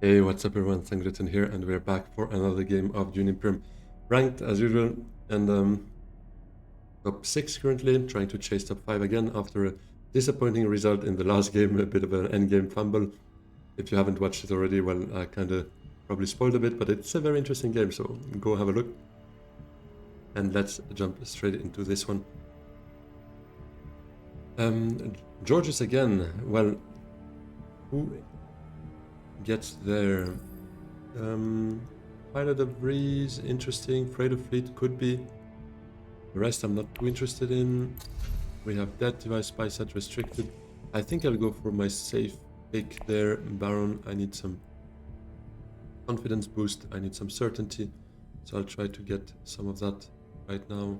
Hey, what's up everyone, Sangritan here, and we're back for another game of Dune Imperium. Ranked as usual, and top 6 currently, trying to chase top 5 again after a disappointing result in the last game, a bit of an endgame fumble. If you haven't watched it already, well, I kinda probably spoiled a bit, but it's a very interesting game, so go have a look. And let's jump straight into this one. Georges again, well, who gets there? Pilot of Breeze, interesting. Freight of Fleet could be. The rest I'm not too interested in. We have that device spy set restricted. I think I'll go for my safe pick there. Baron, I need some confidence boost. I need some certainty. So I'll try to get some of that right now.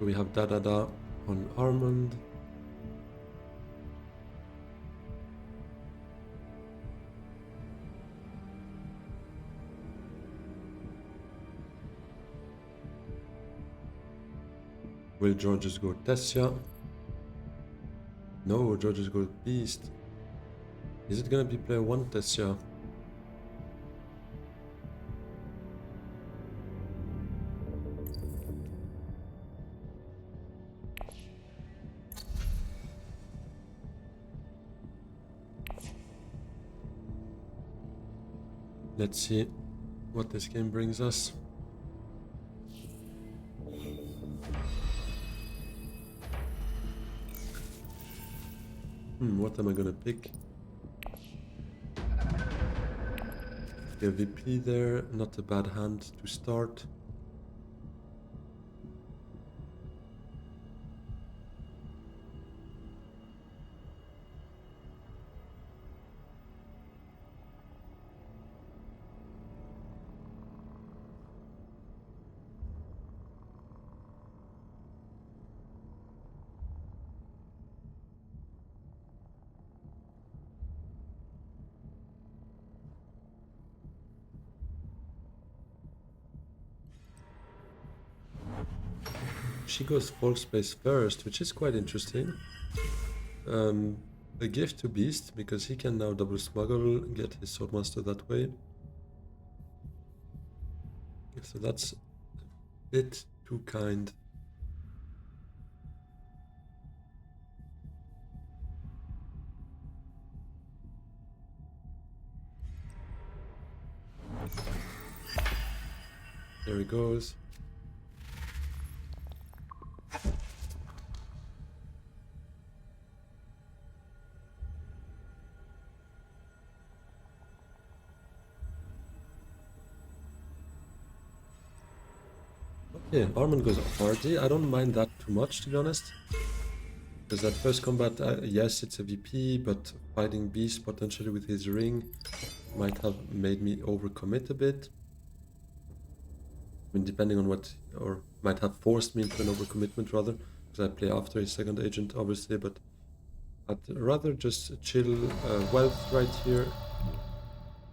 We have Da on Armand. Will Georges go Tessia? No, Georges go Beast. Is it gonna be player 1 Tessia? Let's see what this game brings us. What am I gonna pick? A VP there, not a bad hand to start. She goes folk space first, which is quite interesting. A gift to Beast, because he can now double smuggle, get his Swordmaster that way. So that's a bit too kind. There he goes. Okay, Armand goes RD. I don't mind that too much, to be honest. Because that first combat, yes, it's a VP, but fighting Beast potentially with his ring might have made me overcommit a bit. I mean, depending on what, or might have forced me into an overcommitment rather, because I play after his second agent, obviously, but I'd rather just chill wealth right here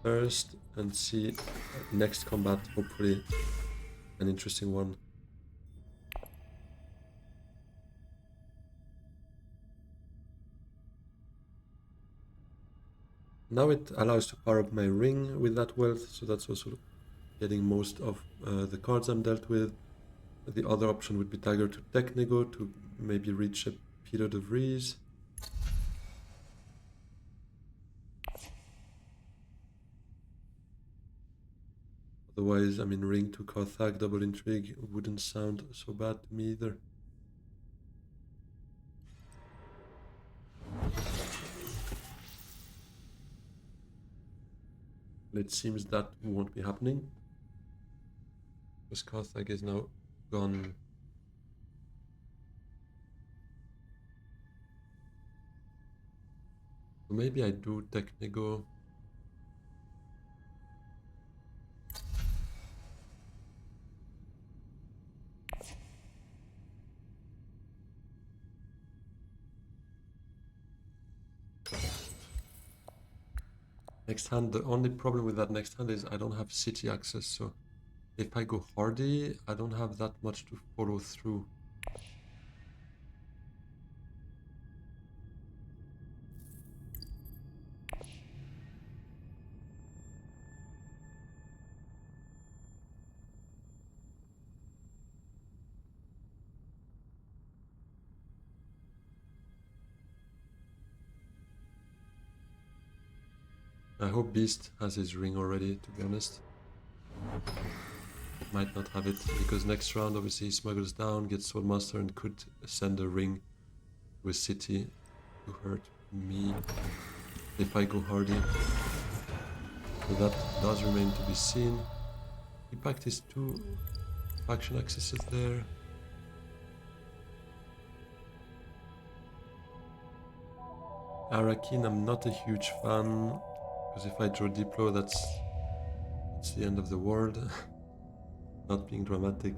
first and see next combat, hopefully an interesting one. Now it allows to power up my ring with that wealth, so that's also getting most of the cards I'm dealt with. The other option would be Dagger to Technigo to maybe reach a Peter de Vries. Otherwise, I mean, Ring to Carthag, Double Intrigue wouldn't sound so bad to me either. It seems that won't be happening, because Carthag is now gone. So maybe I do Technigo. Next hand, the only problem with that next hand is I don't have city access, so if I go hardy, I don't have that much to follow through. I hope Beast has his ring already, to be honest. It might not have it, because next round obviously he smuggles down, gets Swordmaster and could send a ring to a city to hurt me if I go hardy. So that does remain to be seen. He packed his 2 faction accesses there. Arakin, I'm not a huge fan, because if I draw Diplo, that's the end of the world. Not being dramatic.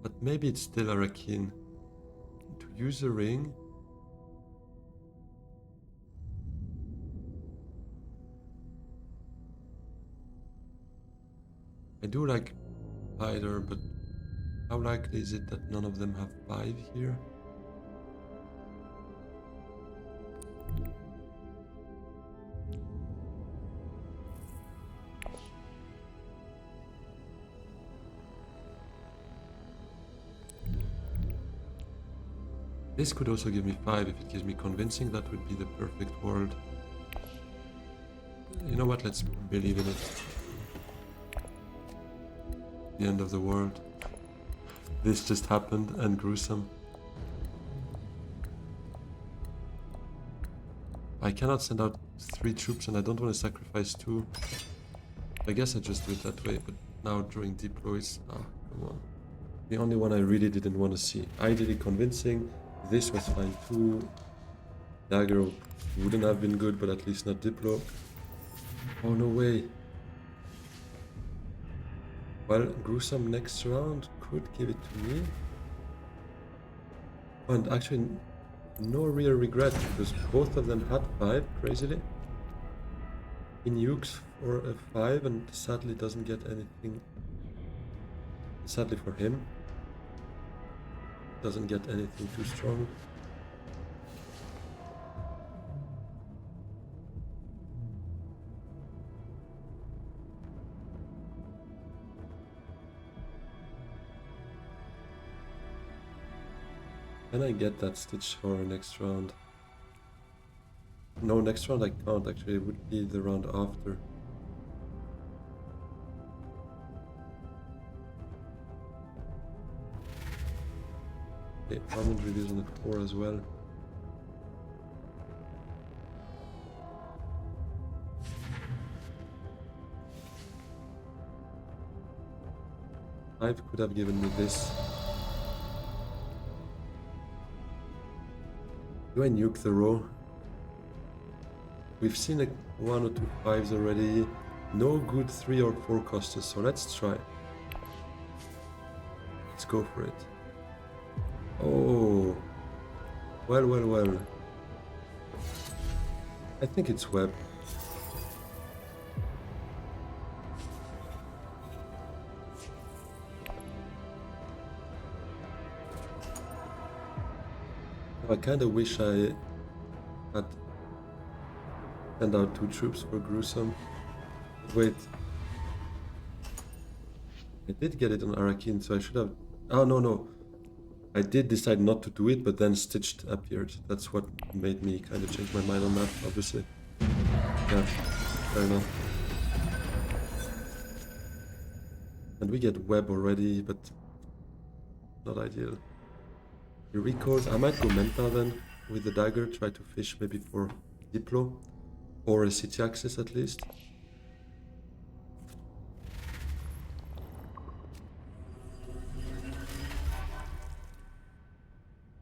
But maybe it's still Arakin. To use a ring. I do like Spider, but how likely is it that none of them have 5 here? This could also give me 5 if it gives me convincing. That would be the perfect world. You know what? Let's believe in it. The end of the world. This just happened and gruesome. I cannot send out 3 troops and I don't want to sacrifice 2. I guess I just do it that way, but now drawing deploys. Ah, come on. The only one I really didn't want to see. Ideally convincing. This was fine too. Dagger wouldn't have been good, but at least not Diplo. Oh, no way. Well, gruesome next round could give it to me. And actually, no real regret, because both of them had 5, crazily. He nukes for a 5 and sadly doesn't get anything. Sadly for him, doesn't get anything too strong. Can I get that Stitch Horror next round? No, next round I can't actually, it would be the round after. Okay, Armament Reviews on the 4 as well. Five could have given me this. Do I nuke the row? We've seen 1 or 2 5s already. No good 3 or 4 costers, so let's try. Let's go for it. Oh. Well, well, well. I think it's web. I kinda wish I had sent out 2 troops for gruesome. Wait. I did get it on Arakin, so I should have... Oh, no. I did decide not to do it, but then Stitched appeared. That's what made me kind of change my mind on that, obviously. Yeah, fair enough. And we get web already, but not ideal. The recoils, I might go Mentat then with the dagger, try to fish maybe for Diplo or a city access at least.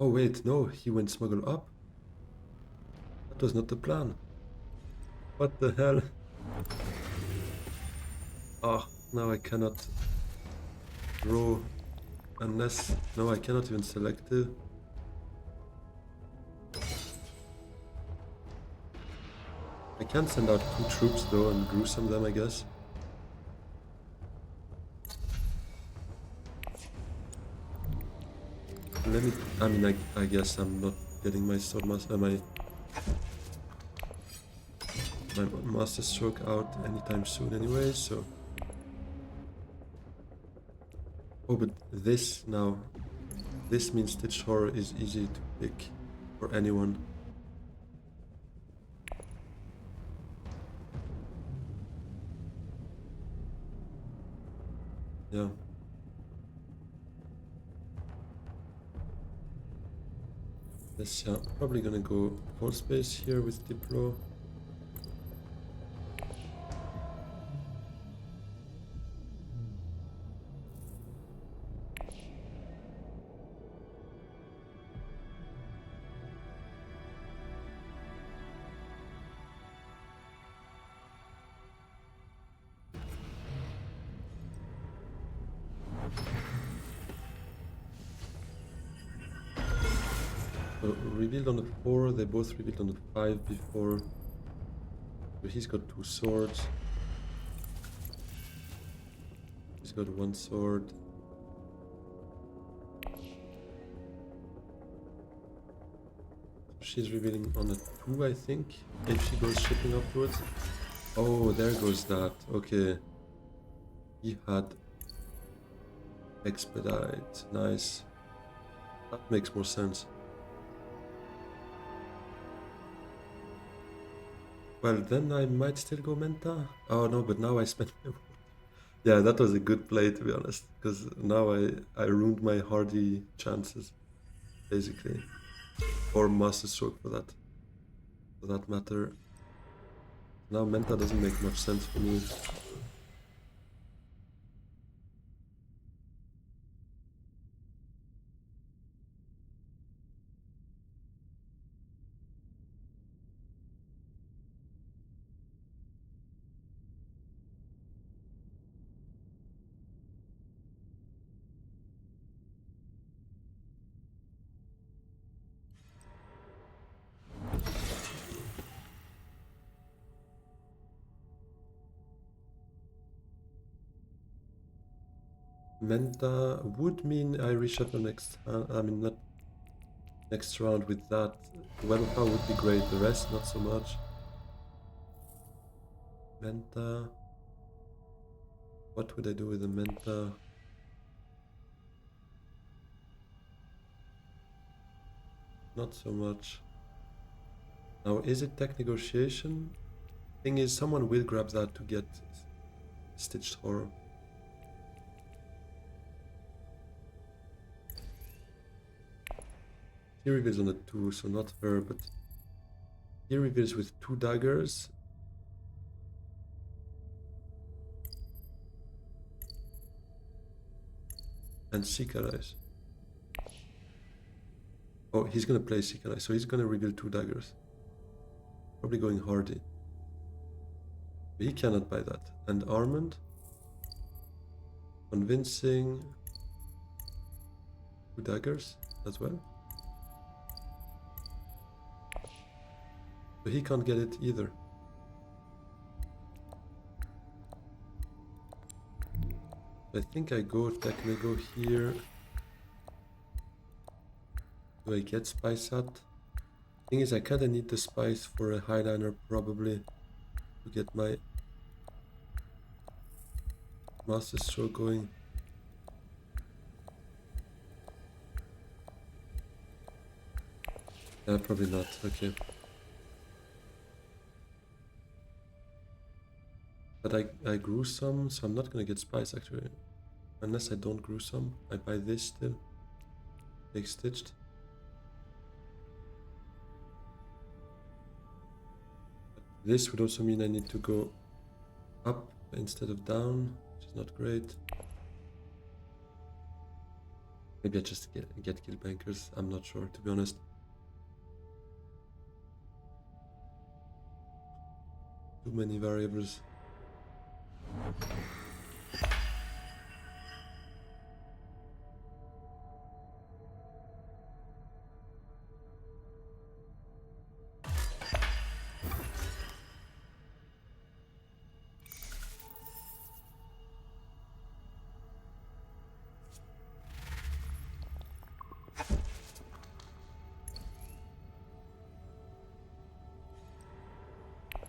Oh wait, no, he went smuggle up. That was not the plan. What the hell? Oh, now I cannot row unless... No, I cannot even select it. I can send out 2 troops though and gruesome them, I guess. Let me... I mean, I guess I'm not getting my sword master... my master stroke out anytime soon anyway, so... Oh, but this now... This means Stitched Horror is easy to pick for anyone. Yeah. Yes, yeah, probably gonna go full space here with Diplo. So revealed on the 4, they both revealed on the 5 before. So he's got 2 swords. He's got 1 sword. She's revealing on a 2, I think, if she goes shipping afterwards. Oh, there goes that. Okay. He had expedite. Nice. That makes more sense. Well, then I might still go Menta. Oh no, but now I spent my... Yeah, that was a good play, to be honest, because now I ruined my hardy chances, basically. Or Master Stroke for that matter. Now Menta doesn't make much sense for me. Menta would mean I reshuffle next, I mean not next round with that. Weapon power would be great, the rest not so much. Menta. What would I do with the Menta? Not so much. Now, is it tech negotiation? Thing is, someone will grab that to get Stitched Horror. He reveals on the 2, so not her, but he reveals with 2 daggers. And Sikarais. Oh, he's gonna play Sikarais, so he's gonna reveal 2 daggers. Probably going hardy. But he cannot buy that. And Armand. Convincing. 2 daggers as well. But he can't get it either. I think I go Technigo here. Do I get Spice at? Thing is, I kinda need the Spice for a Highliner probably to get my Master Stroke going. Probably not, okay. But I grew some, so I'm not gonna get Spice actually. Unless I don't grew some. I buy this still. Take Stitched. But this would also mean I need to go up instead of down, which is not great. Maybe I just get kill bankers, I'm not sure, to be honest. Too many variables.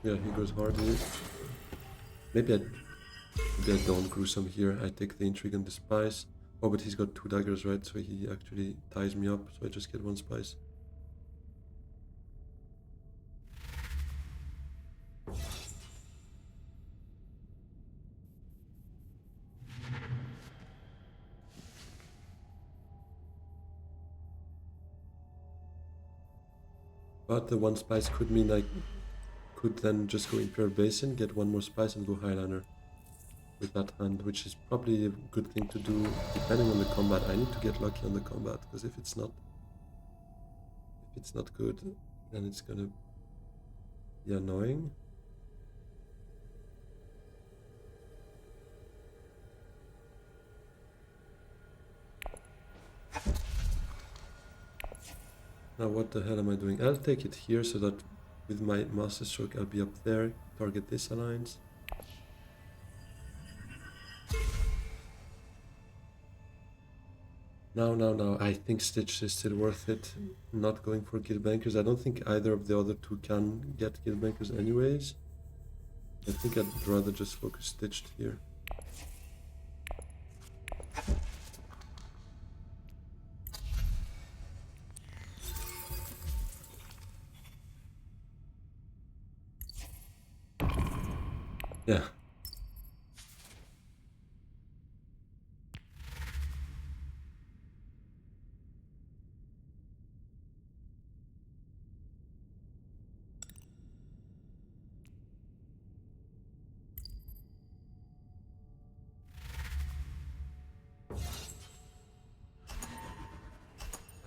Yeah, he goes hard here. Maybe I don't gruesome here. I take the intrigue and the spice. Oh, but he's got 2 daggers, right? So he actually ties me up. So I just get 1 spice. But the 1 spice could mean I could then just go Imperial Basin, get 1 more spice and go Highliner with that hand, which is probably a good thing to do depending on the combat. I need to get lucky on the combat, because if it's not good, then it's gonna be annoying. Now what the hell am I doing? I'll take it here so that with my Master Stroke I'll be up there, target this alliance. Now, I think Stitch is still worth it. Not going for Guild Bankers. I don't think either of the other 2 can get Guild Bankers anyways. I think I'd rather just focus Stitched here. Yeah.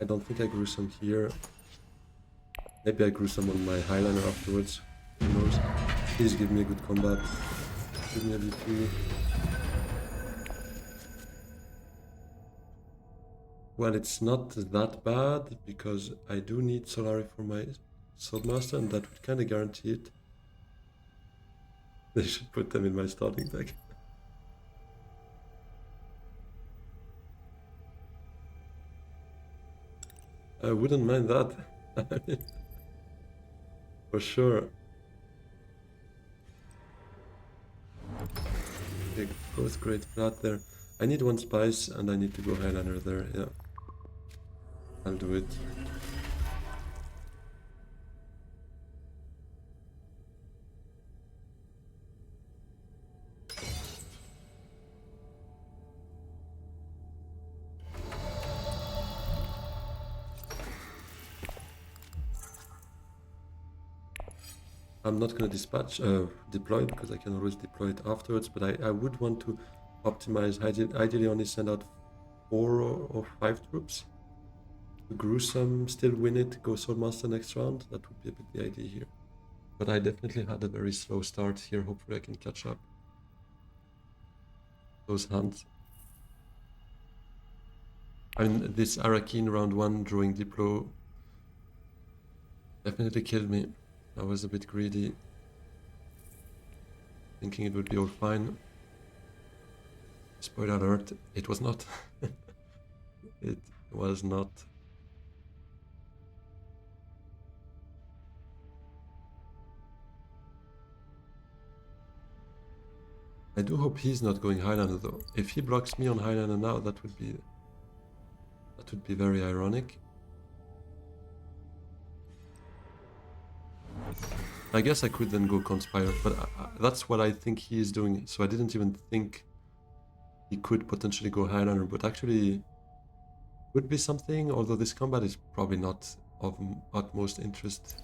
I don't think I grew some here. Maybe I grew some on my Highliner afterwards. Who knows? Please give me a good combat. Give me a VP. Well, it's not that bad, because I do need Solari for my Swordmaster, and that would kind of guarantee it. They should put them in my starting deck. I wouldn't mind that. For sure. Okay, both great flat there. I need 1 spice and I need to go Highliner there, yeah. I'll do it. I'm not going to deploy, because I can always deploy it afterwards, but I would want to optimize, ideally only send out 4 or 5 troops. To gruesome, still win it, go Swordmaster next round. That would be a bit the idea here. But I definitely had a very slow start here. Hopefully I can catch up. Those hands. I mean, this Arakeen round 1 drawing Diplo definitely killed me. I was a bit greedy, thinking it would be all fine. Spoiler alert, it was not. It was not. I do hope he's not going Highlander though. If he blocks me on Highlander now, that would be very ironic. I guess I could then go Conspire, but that's what I think he is doing. So I didn't even think he could potentially go Highlander, but actually would be something, although this combat is probably not of utmost interest.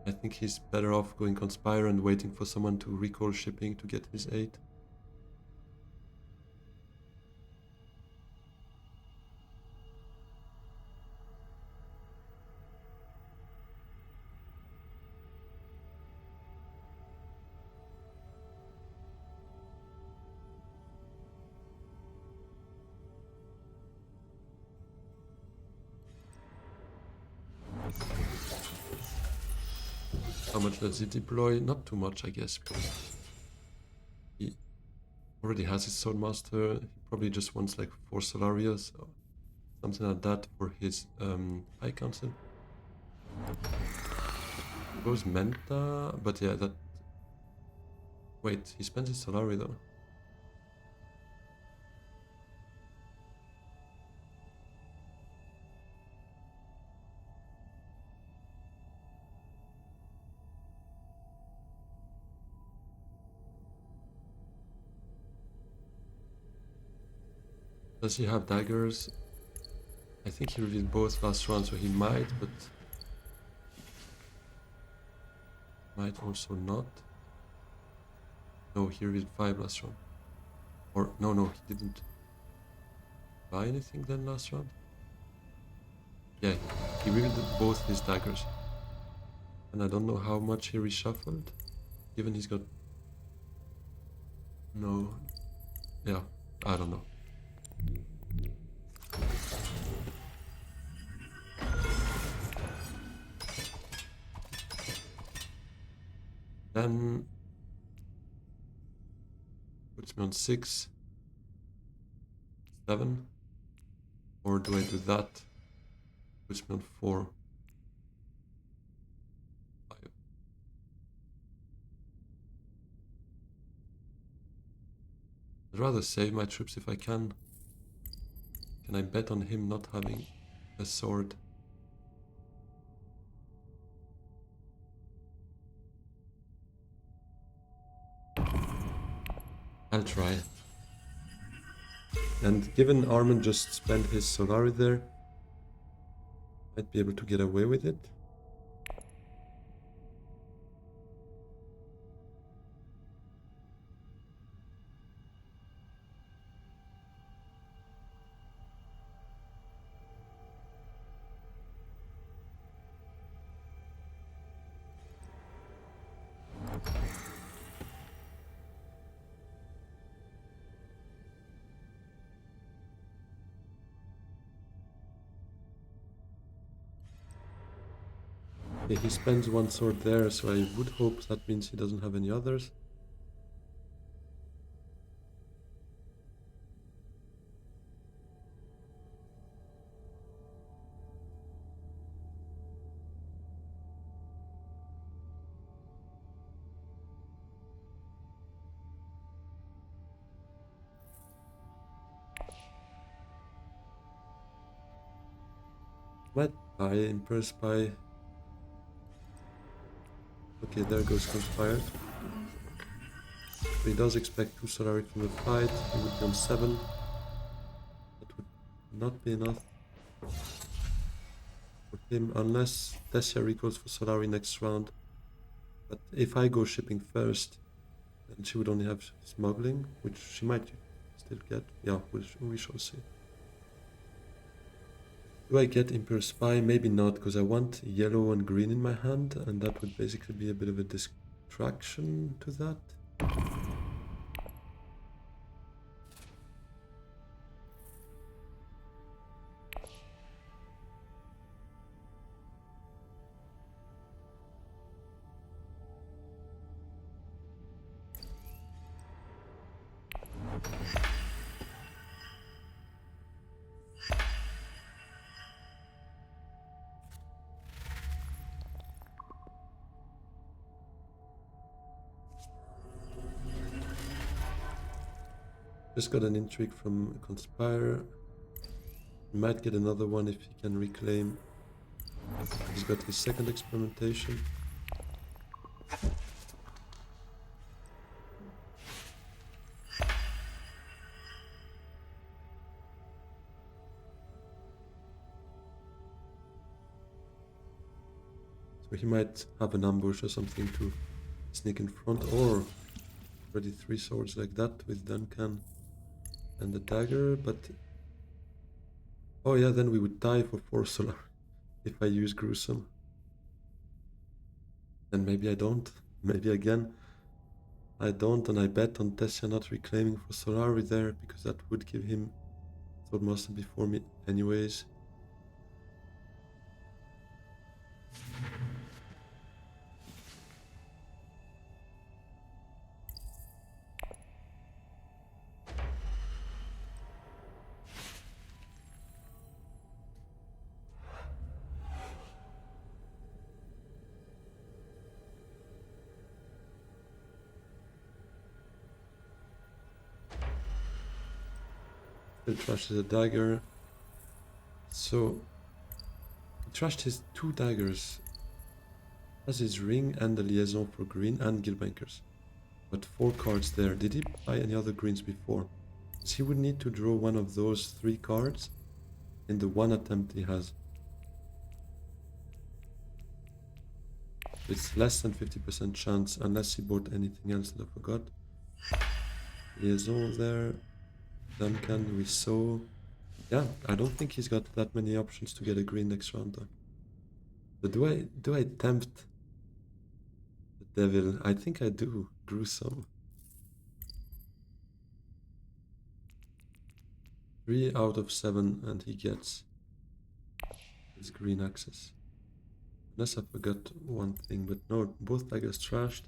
I think he's better off going Conspire and waiting for someone to recall shipping to get his 8. How much does he deploy? Not too much, I guess, because he already has his Swordmaster. He probably just wants like 4 Solarios or something like that for his High Council. Goes Menta, but yeah, that... Wait, he spends his Solari though. Does he have daggers? I think he revealed both last round, so he might, but might also not. No, he revealed 5 last round. Or, no, he didn't buy anything then last round. Yeah, he revealed both his daggers. And I don't know how much he reshuffled, given he's got... No... Yeah, I don't know. Then... puts me on 6, 7. Or do I do that? Puts me on 4, 5. I'd rather save my troops if I can. Can I bet on him not having a sword? I'll try. And given Armin just spent his Solari there, might be able to get away with it. Okay, he spends 1 sword there, so I would hope that means he doesn't have any others. Might buy Imperial Spy. Okay, there goes Conspired. So he does expect 2 Solari from the fight. He would be on 7. That would not be enough for him, unless Tessia recalls for Solari next round. But if I go shipping first, then she would only have smuggling, which she might still get. Yeah, we shall see. Do I get Imperial Spy? Maybe not, because I want yellow and green in my hand, and that would basically be a bit of a distraction to that. Just got an intrigue from Conspire. He might get another one if he can reclaim. He's got his second experimentation. So he might have an ambush or something to sneak in front, or already 3 swords like that with Duncan and the dagger, but... Oh yeah, then we would die for 4 solar if I use Gruesome. Then maybe I don't. Maybe again I don't, and I bet on Tessia not reclaiming for Solari there, because that would give him Swordmaster before me anyways. Still trashes a dagger. So he trashed his 2 daggers. Has his ring and the liaison for green and guildbankers. But 4 cards there. Did he buy any other greens before? Because he would need to draw one of those 3 cards in the 1 attempt he has. It's less than 50% chance unless he bought anything else that I forgot. Liaison there. Duncan, we saw. Yeah, I don't think he's got that many options to get a green next round though. But do I tempt the devil? I think I do. Gruesome. 3 out of 7 and he gets his green access. Unless I forgot one thing, but no, both daggers trashed.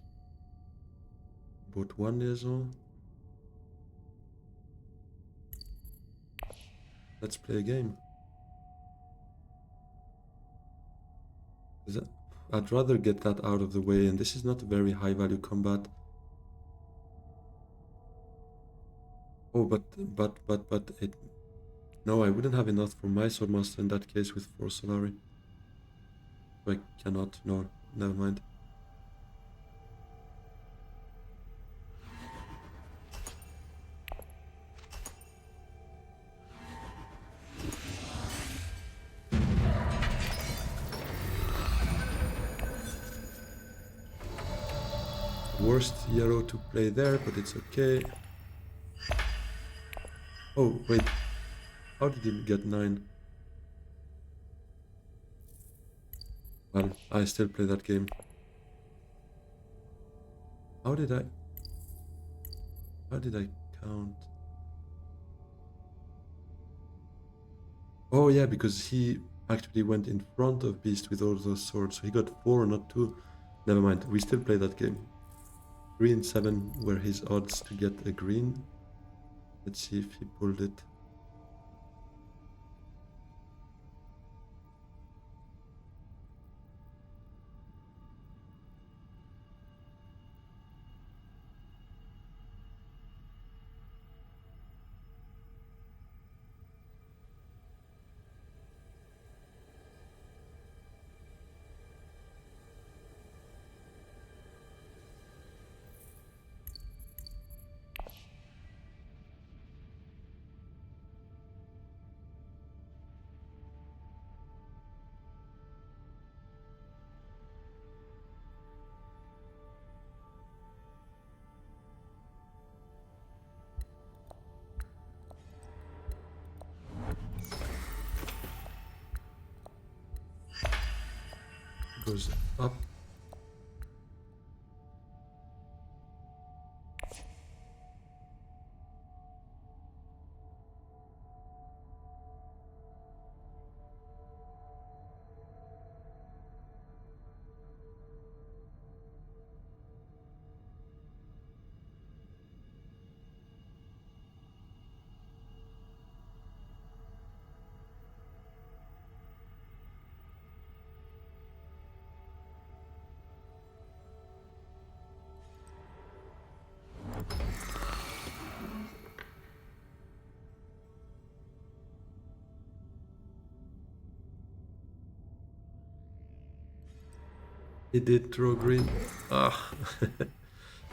Bought 1 liaison. Let's play a game. I'd rather get that out of the way, and this is not a very high value combat. Oh, but it... No, I wouldn't have enough for my Swordmaster in that case with 4 Solari. So I cannot, no, never mind. Worst hero to play there, but it's okay. Oh, wait. How did he get 9? Well, I still play that game. How did I count? Oh yeah, because he actually went in front of Beast with all those swords, so he got 4, not 2. Never mind, we still play that game. 3 and 7 were his odds to get a green. Let's see if he pulled it. Goes up. He did throw green. Ah,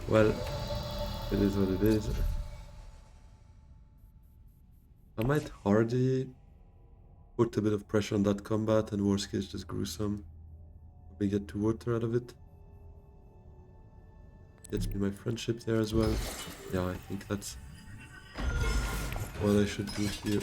well, it is what it is. I might hardy put a bit of pressure on that combat, and worst case just gruesome. Probably get 2 water out of it. Gets me my friendship there as well. Yeah, I think that's what I should do here.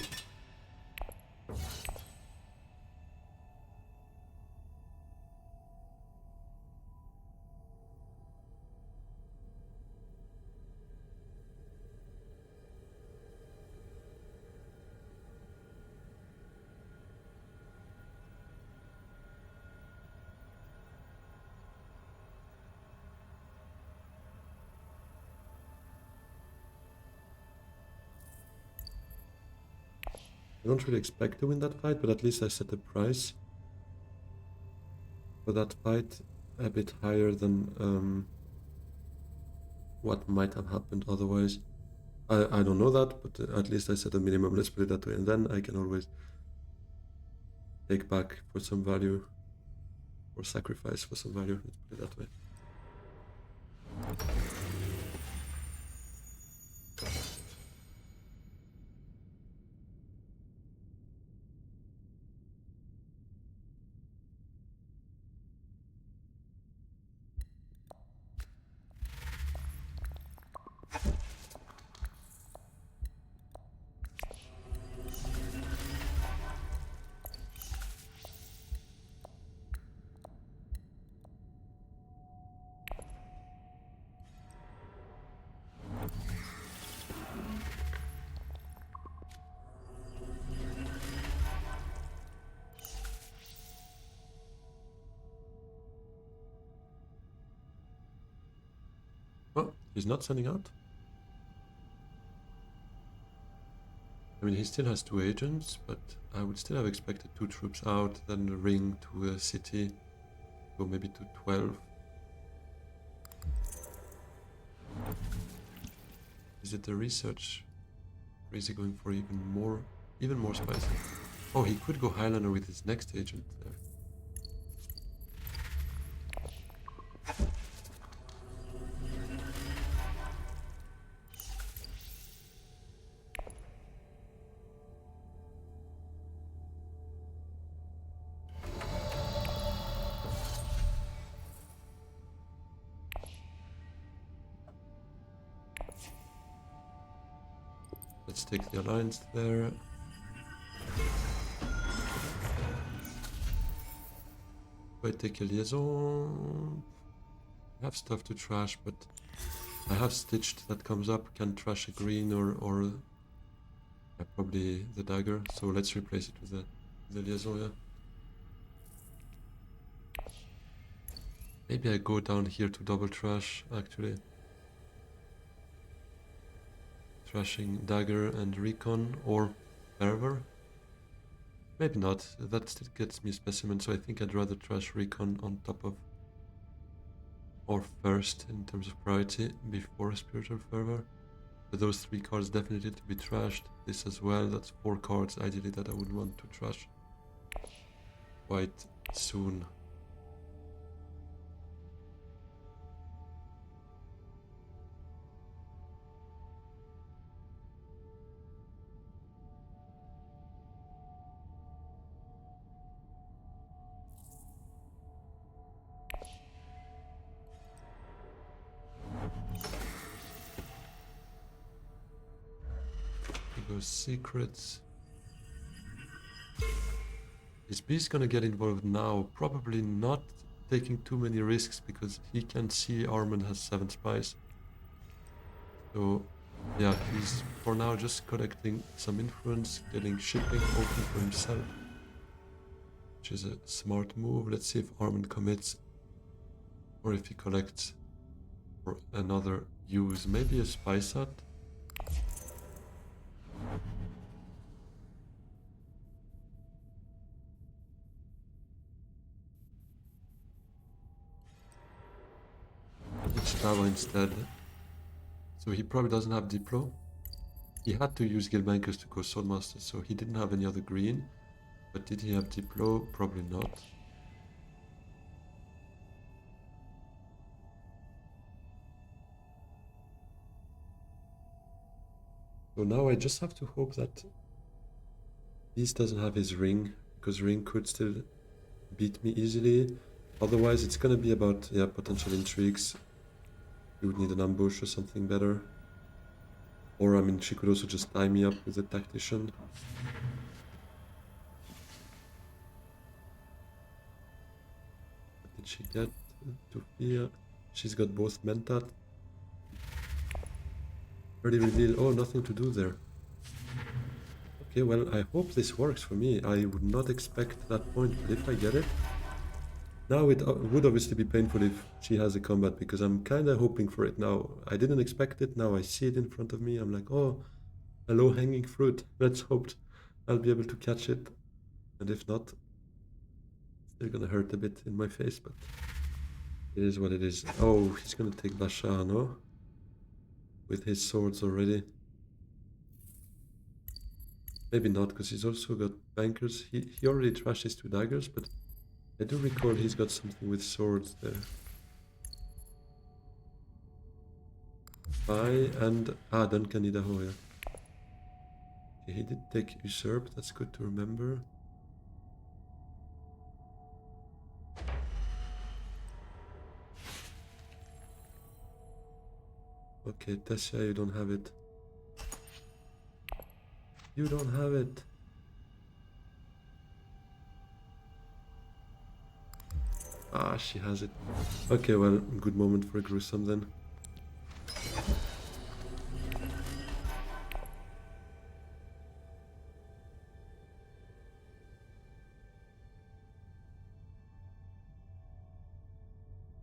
I don't really expect to win that fight, but at least I set a price for that fight a bit higher than what might have happened otherwise. I don't know that, but at least I set a minimum, let's put it that way, and then I can always take back for some value, or sacrifice for some value, let's put it that way. Oh, he's not sending out? I mean, he still has 2 agents, but I would still have expected 2 troops out, then a ring to a city, go maybe to 12. Is it the research? Or is he going for even more spicy? Oh, he could go Highlander with his next agent there. Let's take the alliance there. Do I take a liaison? I have stuff to trash, but I have stitched that comes up. Can trash a green or yeah, probably the dagger. So let's replace it with the liaison. Yeah. Maybe I go down here to double trash actually. Trashing dagger and recon or fervor. Maybe not. That still gets me specimen, so I think I'd rather trash recon on top of, or first in terms of priority, before spiritual fervor. But those 3 cards definitely to be trashed. This as well, that's 4 cards ideally that I would want to trash quite soon. He goes secrets. Is Beast gonna get involved now? Probably not, taking too many risks because he can see Armand has 7 spies. So yeah, he's for now just collecting some influence, getting shipping open for himself, which is a smart move. Let's see if Armand commits or if he collects for another use. Maybe a spy set. It's Java instead. So he probably doesn't have Diplo. He had to use Guildbankers to go Swordmaster, so he didn't have any other green. But did he have Diplo? Probably not. So now I just have to hope that Beast doesn't have his ring, because ring could still beat me easily. Otherwise it's gonna be about, yeah, potential intrigues. He would need an ambush or something better. Or, I mean, she could also just tie me up with a tactician. What did she get? To fear. She's got both Mentat. Early reveal. Oh, nothing to do there. Okay, well, I hope this works for me. I would not expect that point, but if I get it... Now it would obviously be painful if she has a combat, because I'm kind of hoping for it now. I didn't expect it, now I see it in front of me. I'm like, oh, a low-hanging fruit. Let's hope I'll be able to catch it. And if not, it's still gonna hurt a bit in my face, but it is what it is. Oh, he's gonna take Bashar, no? With his swords already. Maybe not, because he's also got bankers. He already trashed his 2 daggers, but I do recall he's got something with swords there. And Duncan Idaho, yeah. Okay, he did take usurp, that's good to remember. Okay, Tessia, you don't have it. You don't have it. She has it. Okay, well, good moment for a gruesome then.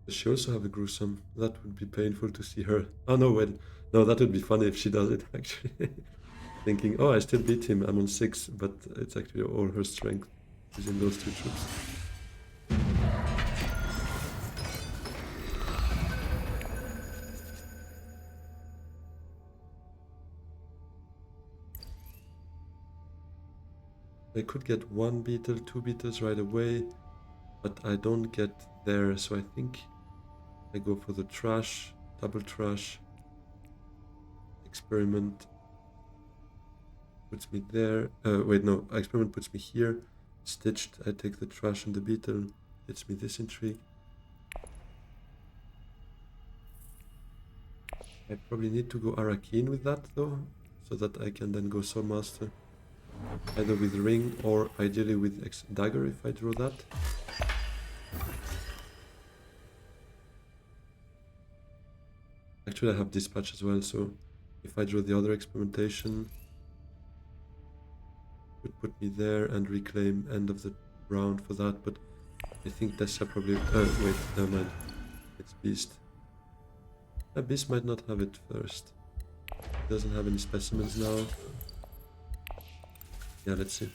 Does she also have a gruesome? That would be painful to see her. Oh no, wait. No, that would be funny if she does it, actually. Thinking, oh, I still beat him, I'm on 6, but it's actually all her strength is in those 2 troops. I could get 1 beetle, 2 beetles right away, but I don't get there, so I think I go for the trash, double trash, experiment puts me there. Wait, no, experiment puts me here. Stitched, I take the trash and the beetle, gets me this intrigue. I probably need to go Arakeen with that though, so that I can then go Soul Master. Either with ring or ideally with dagger if I draw that. Actually I have dispatch as well, so if I draw the other experimentation, it would put me there and reclaim end of the round for that, but I think Tessa probably... wait, never mind. It's Beast. Beast might not have it first. Doesn't have any specimens now. Yeah, let's see.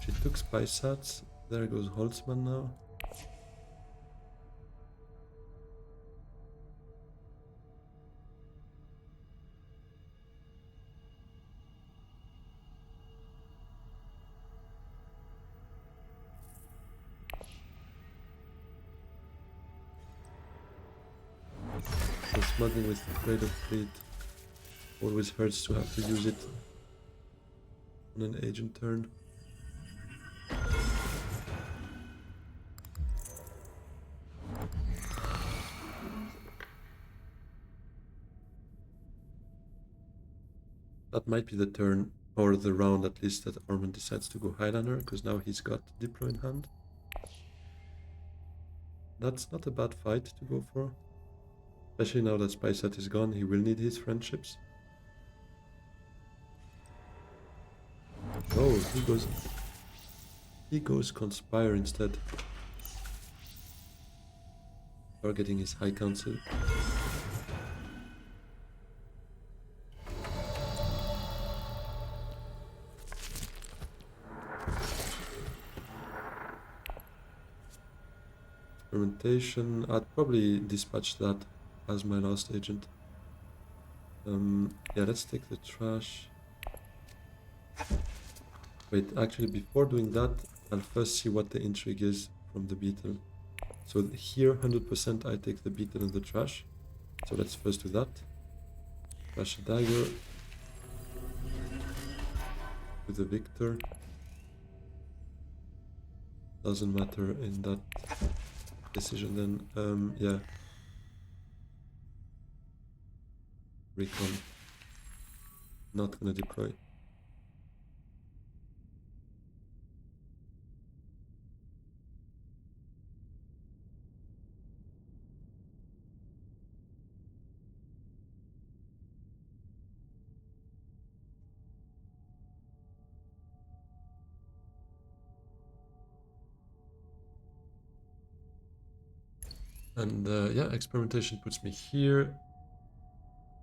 She took Spy Sats. There goes Holtzman now. So smuggling with the Trade of Fleet always hurts to have to use it on an agent turn. That might be the turn, or the round at least, that Armin decides to go Highlander, because now he's got Diplo in hand. That's not a bad fight to go for. Especially now that Spysat is gone, he will need his friendships. Oh, he goes Conspire instead. Targeting his High Council. Experimentation. I'd probably dispatch that as my last agent. Yeah, let's take the trash. Wait, actually, before doing that, I'll first see what the intrigue is from the beetle. So here, 100% I take the beetle and the trash. So let's first do that. Trash a dagger. To the victor. Doesn't matter in that decision then. Yeah. Recon. Not gonna deploy. And yeah, experimentation puts me here.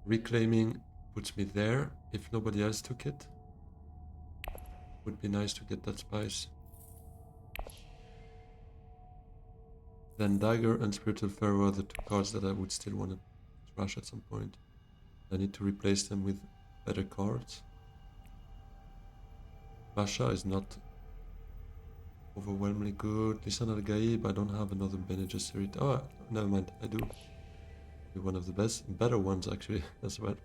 Reclaiming puts me there if nobody else took it. Would be nice to get that spice. Then Dagger and Spiritual Farewell are the two cards that I would still want to trash at some point. I need to replace them with better cards. Basha is not overwhelmingly good. Lisan Al Gaib, I don't have another Bene Gesserit. Oh, never mind, I do. One of the better ones actually, as well.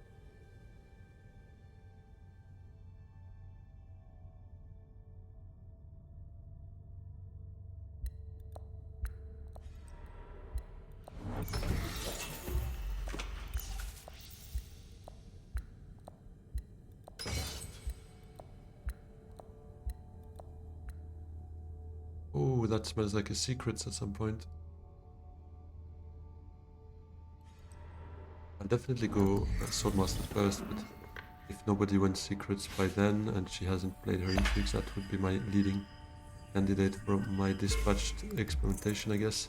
Oh, that smells like a secrets at some point. I'll definitely go Swordmaster first, but if nobody went secrets by then and she hasn't played her intrigues, that would be my leading candidate for my dispatched experimentation, I guess.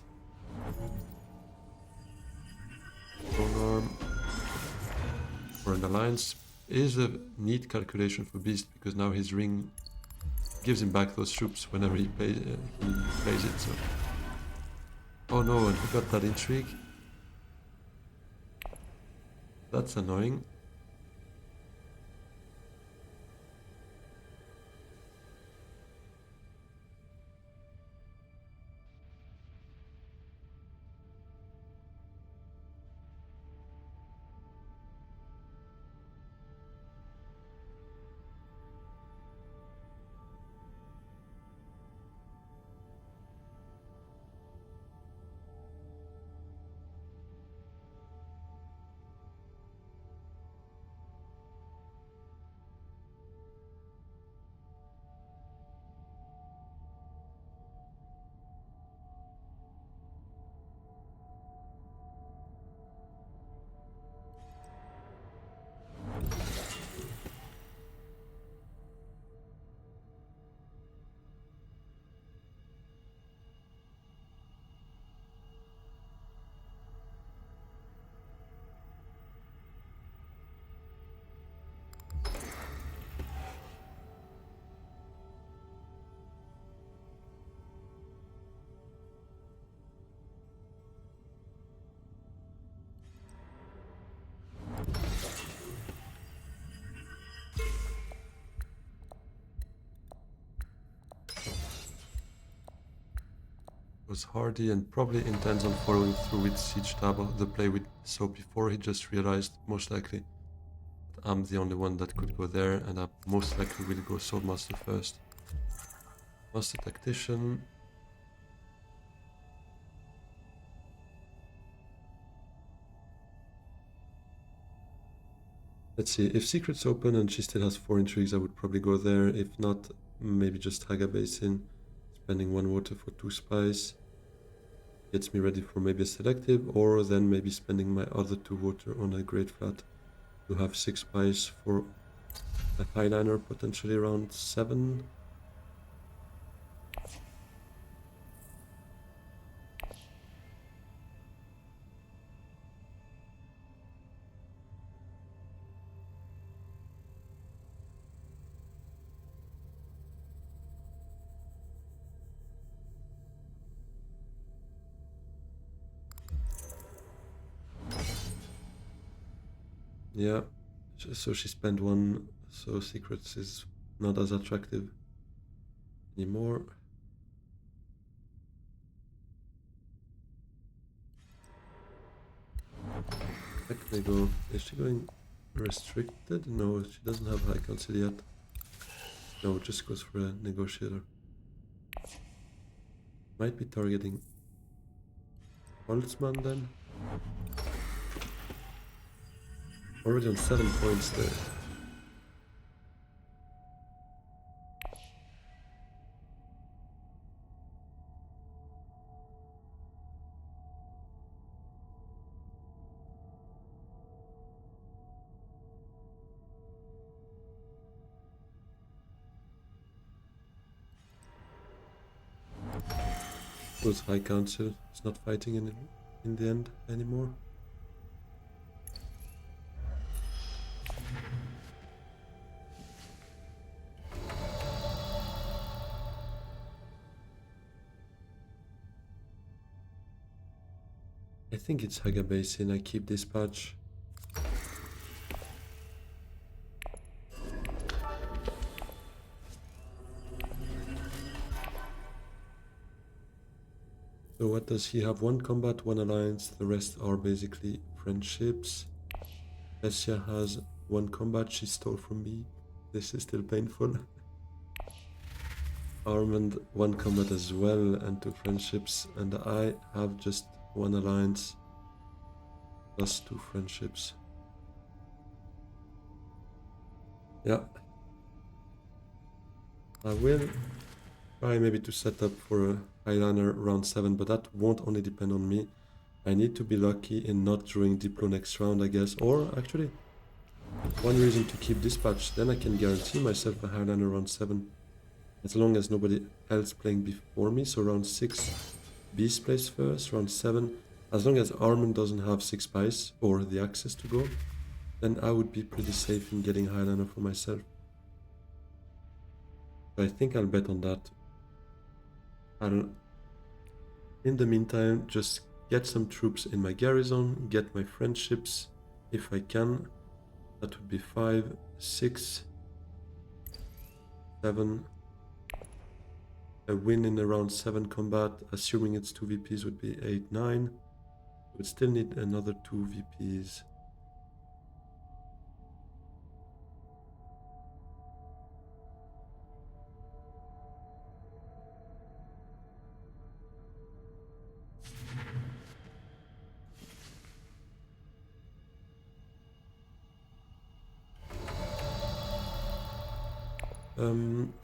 Strong arm for an alliance is a neat calculation for Beast, because now his ring gives him back those troops whenever he plays it. So, oh no, and he got that intrigue. That's annoying. Was hardy and probably intends on following through with Siege Tabo, the play we saw before. He just realized, most likely, that I'm the only one that could go there, and I most likely will go Swordmaster first. Master Tactician. Let's see, if Secret's open and she still has 4 intrigues, I would probably go there. If not, maybe just Haga Basin, spending 1 water for 2 spies. Gets me ready for maybe a selective, or then maybe spending my other 2 water on a Great Flat to have 6 spies for a Highliner, potentially around 7. Yeah, so she spent 1, so Secrets is not as attractive anymore. Heck, they go. Is she going restricted? No, she doesn't have High Council yet. No, just goes for a negotiator. Might be targeting Holtzman then. Already on 7 points there. Goes High Council. It's not fighting in the end anymore. I think it's Haga Basin. I keep dispatch. So what does he have? One combat, one alliance. The rest are basically friendships. Essia has one combat she stole from me. This is still painful. Armand, one combat as well, and two friendships. And I have just one alliance plus two friendships. Yeah. I will try maybe to set up for a Highlander round 7, but that won't only depend on me. I need to be lucky in not drawing Diplo next round, I guess. Or actually, one reason to keep dispatch, then I can guarantee myself a Highlander round 7. As long as nobody else playing before me. So round 6, Beast plays first. Round 7, as long as Armand doesn't have 6 spice or the access to go, then I would be pretty safe in getting Highlander for myself. So I think I'll bet on that. In the meantime, just get some troops in my garrison, get my friendships if I can. That would be 5, 6, 7. A win in around 7 combat, assuming it's 2 VPs, would be 8, 9. Would still need another 2 VPs.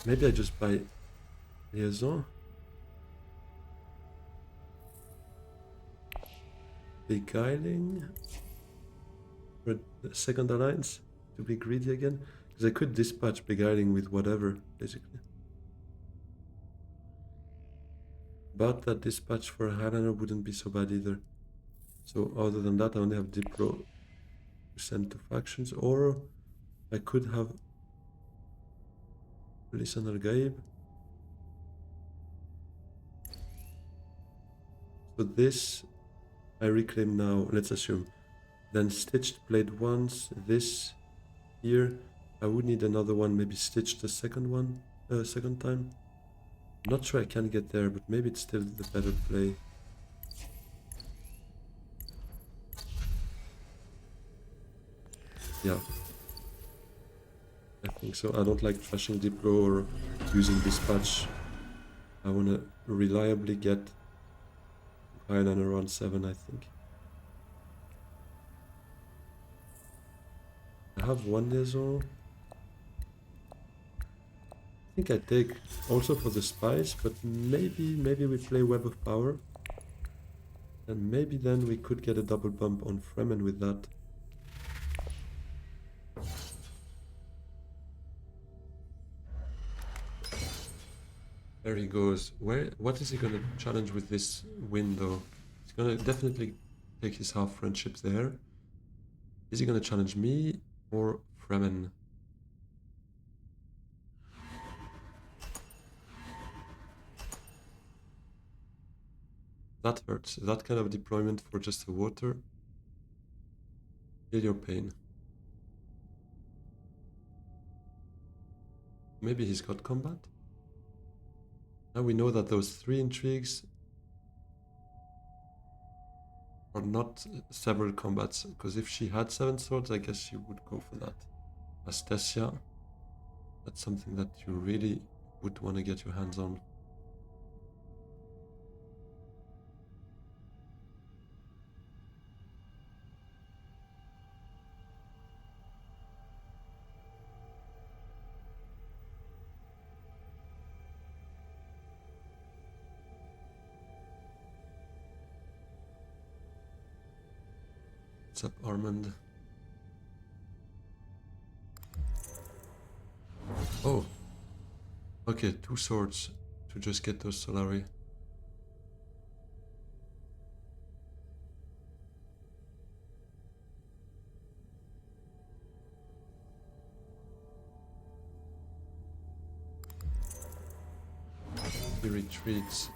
Maybe I just buy liaison. Beguiling for the second alliance to be greedy again, because I could dispatch beguiling with whatever basically. But that dispatch for a Highlander wouldn't be so bad either. So other than that, I only have Diplo to send to factions, or I could have Lisan al-Gaib. So this I reclaim now, let's assume. Then Stitched played once, this here. I would need another one, maybe Stitched the second one, second time. Not sure I can get there, but maybe it's still the better play. Yeah. I think so. I don't like trashing Diplo or using dispatch. I want to reliably get Highlander around 7, I think. I have one liaison. I think I take also for the spice, but maybe we play Web of Power. And maybe then we could get a double bump on Fremen with that. There he goes. What is he gonna challenge with this window? He's gonna definitely take his half friendships there. Is he gonna challenge me or Fremen? That hurts. That kind of deployment for just a water. Feel your pain. Maybe he's got combat? Now we know that those 3 intrigues are not several combats, because if she had 7 swords, I guess she would go for that. Astesia, that's something that you really would want to get your hands on. What's up, Armand? Oh, okay, 2 swords to just get those Solari. He retreats.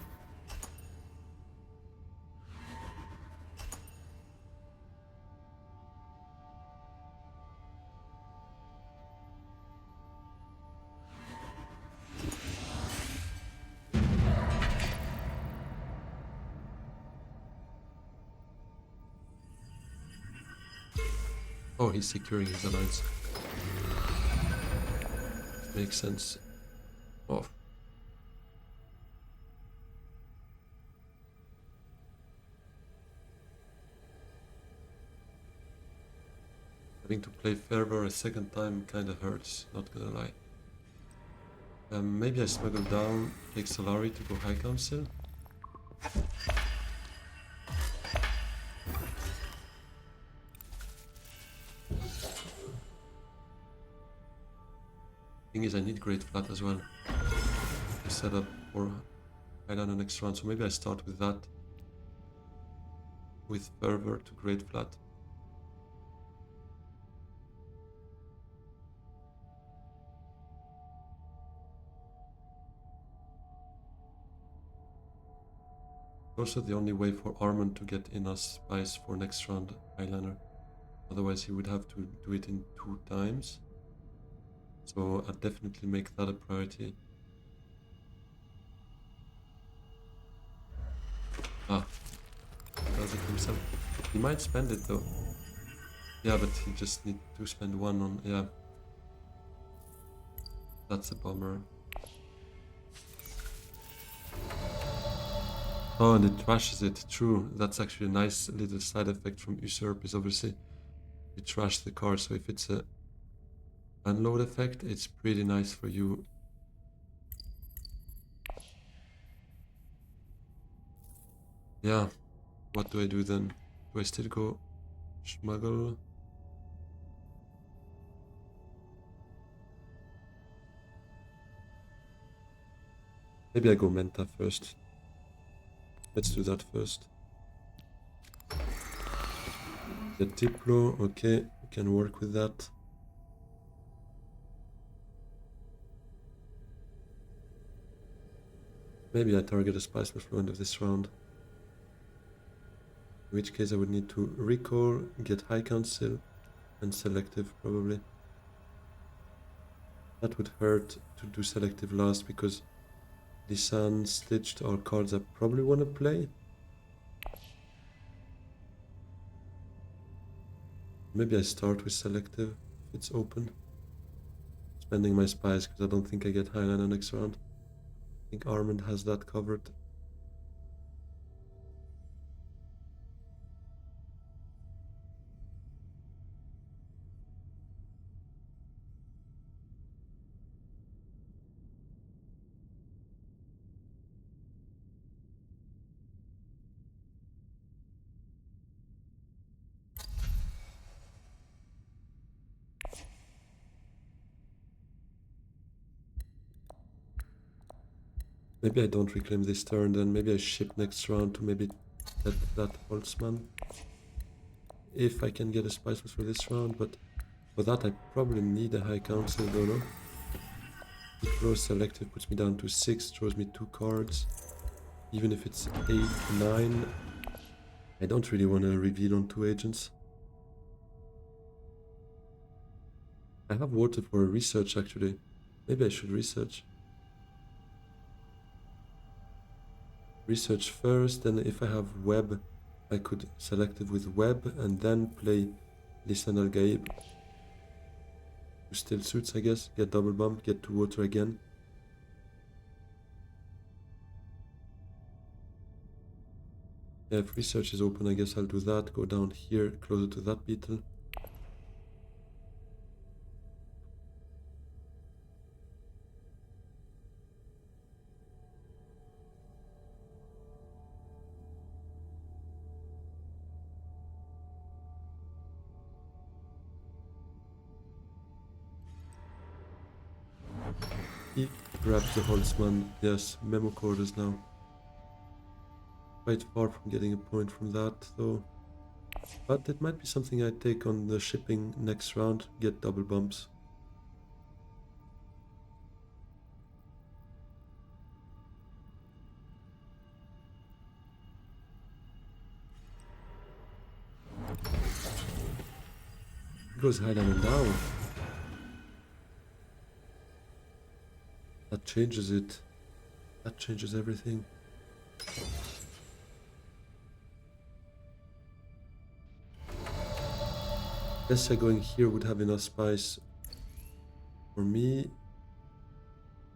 Oh, he's securing his alliance. Makes sense. Oh. Having to play Fervor a second time kinda hurts, not gonna lie. Maybe I smuggle down, take Solari to go High Council. Thing is, I need Great Flat as well to set up for Highland next round, so maybe I start with that. With Fervor to Great Flat. Also the only way for Armand to get enough spice for next round Highlander. Otherwise he would have to do it in 2 times. So I'd definitely make that a priority. Ah, does it himself. He might spend it though. Yeah, but he just need to spend 1 on, yeah. That's a bummer. Oh, and it trashes it, true. That's actually a nice little side effect from Usurp, is obviously you trash the card, so if it's a unload effect, it's pretty nice for you. Yeah, what do I do then? Do I still go smuggle? Maybe I go Mentat first. Let's do that first. The Diplo, okay, we can work with that. Maybe I target a Spice Flow end of this round. In which case I would need to recall, get High Council, and Selective probably. That would hurt to do Selective last because Lisanne, Stitched are cards I probably want to play. Maybe I start with Selective if it's open. Spending my spies because I don't think I get Highlander next round. I think Armand has that covered. Maybe I don't reclaim this turn, then maybe I ship next round to maybe that Holtzman. If I can get a Spice for this round, but for that I probably need a High Council, don't know. Diplo Selective puts me down to 6, throws me 2 cards. Even if it's 8, 9, I don't really want to reveal on 2 agents. I have water for a research actually. Maybe I should research. Research first, then if I have web, I could Selective with web and then play Lisan Al Gaib. Who still suits, I guess. Get double bumped, get 2 water again. Yeah, if research is open, I guess I'll do that. Go down here, closer to that beetle. He grabs the Holtzman. Yes, memo quarters now. Quite far from getting a point from that, though. But it might be something I take on the shipping next round. Get double bumps. He goes Highlander now. That changes it. That changes everything. Tessia going here would have enough spice for me.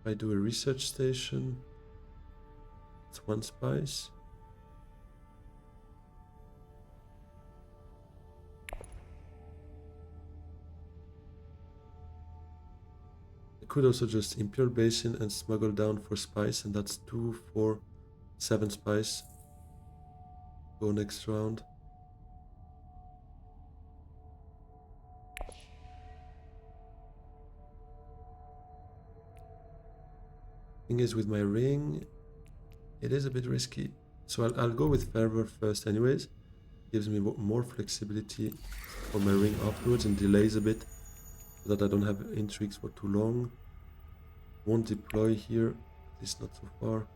If I do a research station, it's 1 spice. I could also just Imperial Basin and smuggle down for spice, and that's 2, 4, 7 spice. Go next round. Thing is, with my ring, it is a bit risky. So I'll go with Fervor first anyways. Gives me more flexibility for my ring afterwards and delays a bit so that I don't have intrigues for too long. Won't deploy here, at least not so far.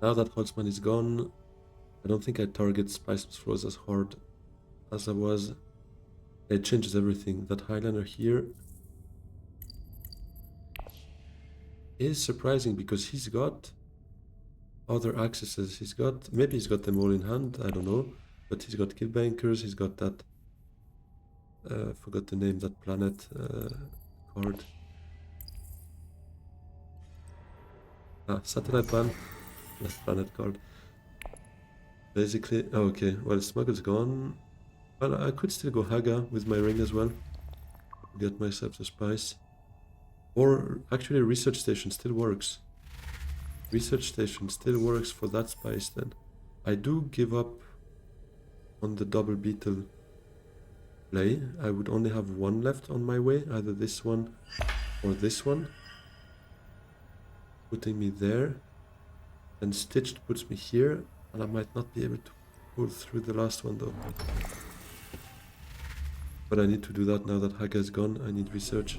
Now that Holtzman is gone, I don't think I target Spice Throws as hard as I was. It changes everything. That Highlander here is surprising because he's got other accesses. Maybe he's got them all in hand, I don't know. But he's got Kill Bankers, he's got that, forgot the name, that planet card. Satellite Ban, that planet card. Basically, oh, okay, well, Smuggle's gone. Well, I could still go Haga with my ring as well. Get myself the spice. Or actually, Research Station still works. Research Station still works for that spice then. I do give up on the double beetle play. I would only have 1 left on my way, either this one or this one. Putting me there. And Stitched puts me here, and I might not be able to pull through the last one though. But I need to do that now that Haga is gone. I need research.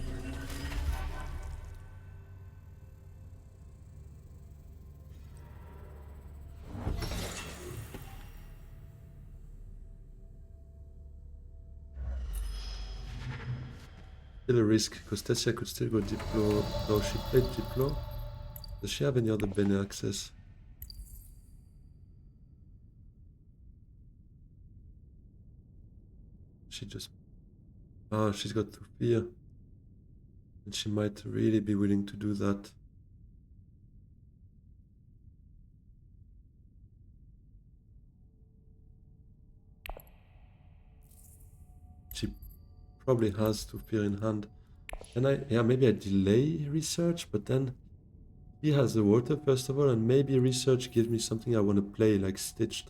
Still a risk, because Tessia could still go Diplo. No, she played Diplo. Does she have any other Bene access? She just... Ah, she's got Thufia. And she might really be willing to do that. She probably has Thufia in hand. And maybe I delay research, but then he has the water first of all, and maybe research gives me something I want to play, like Stitched.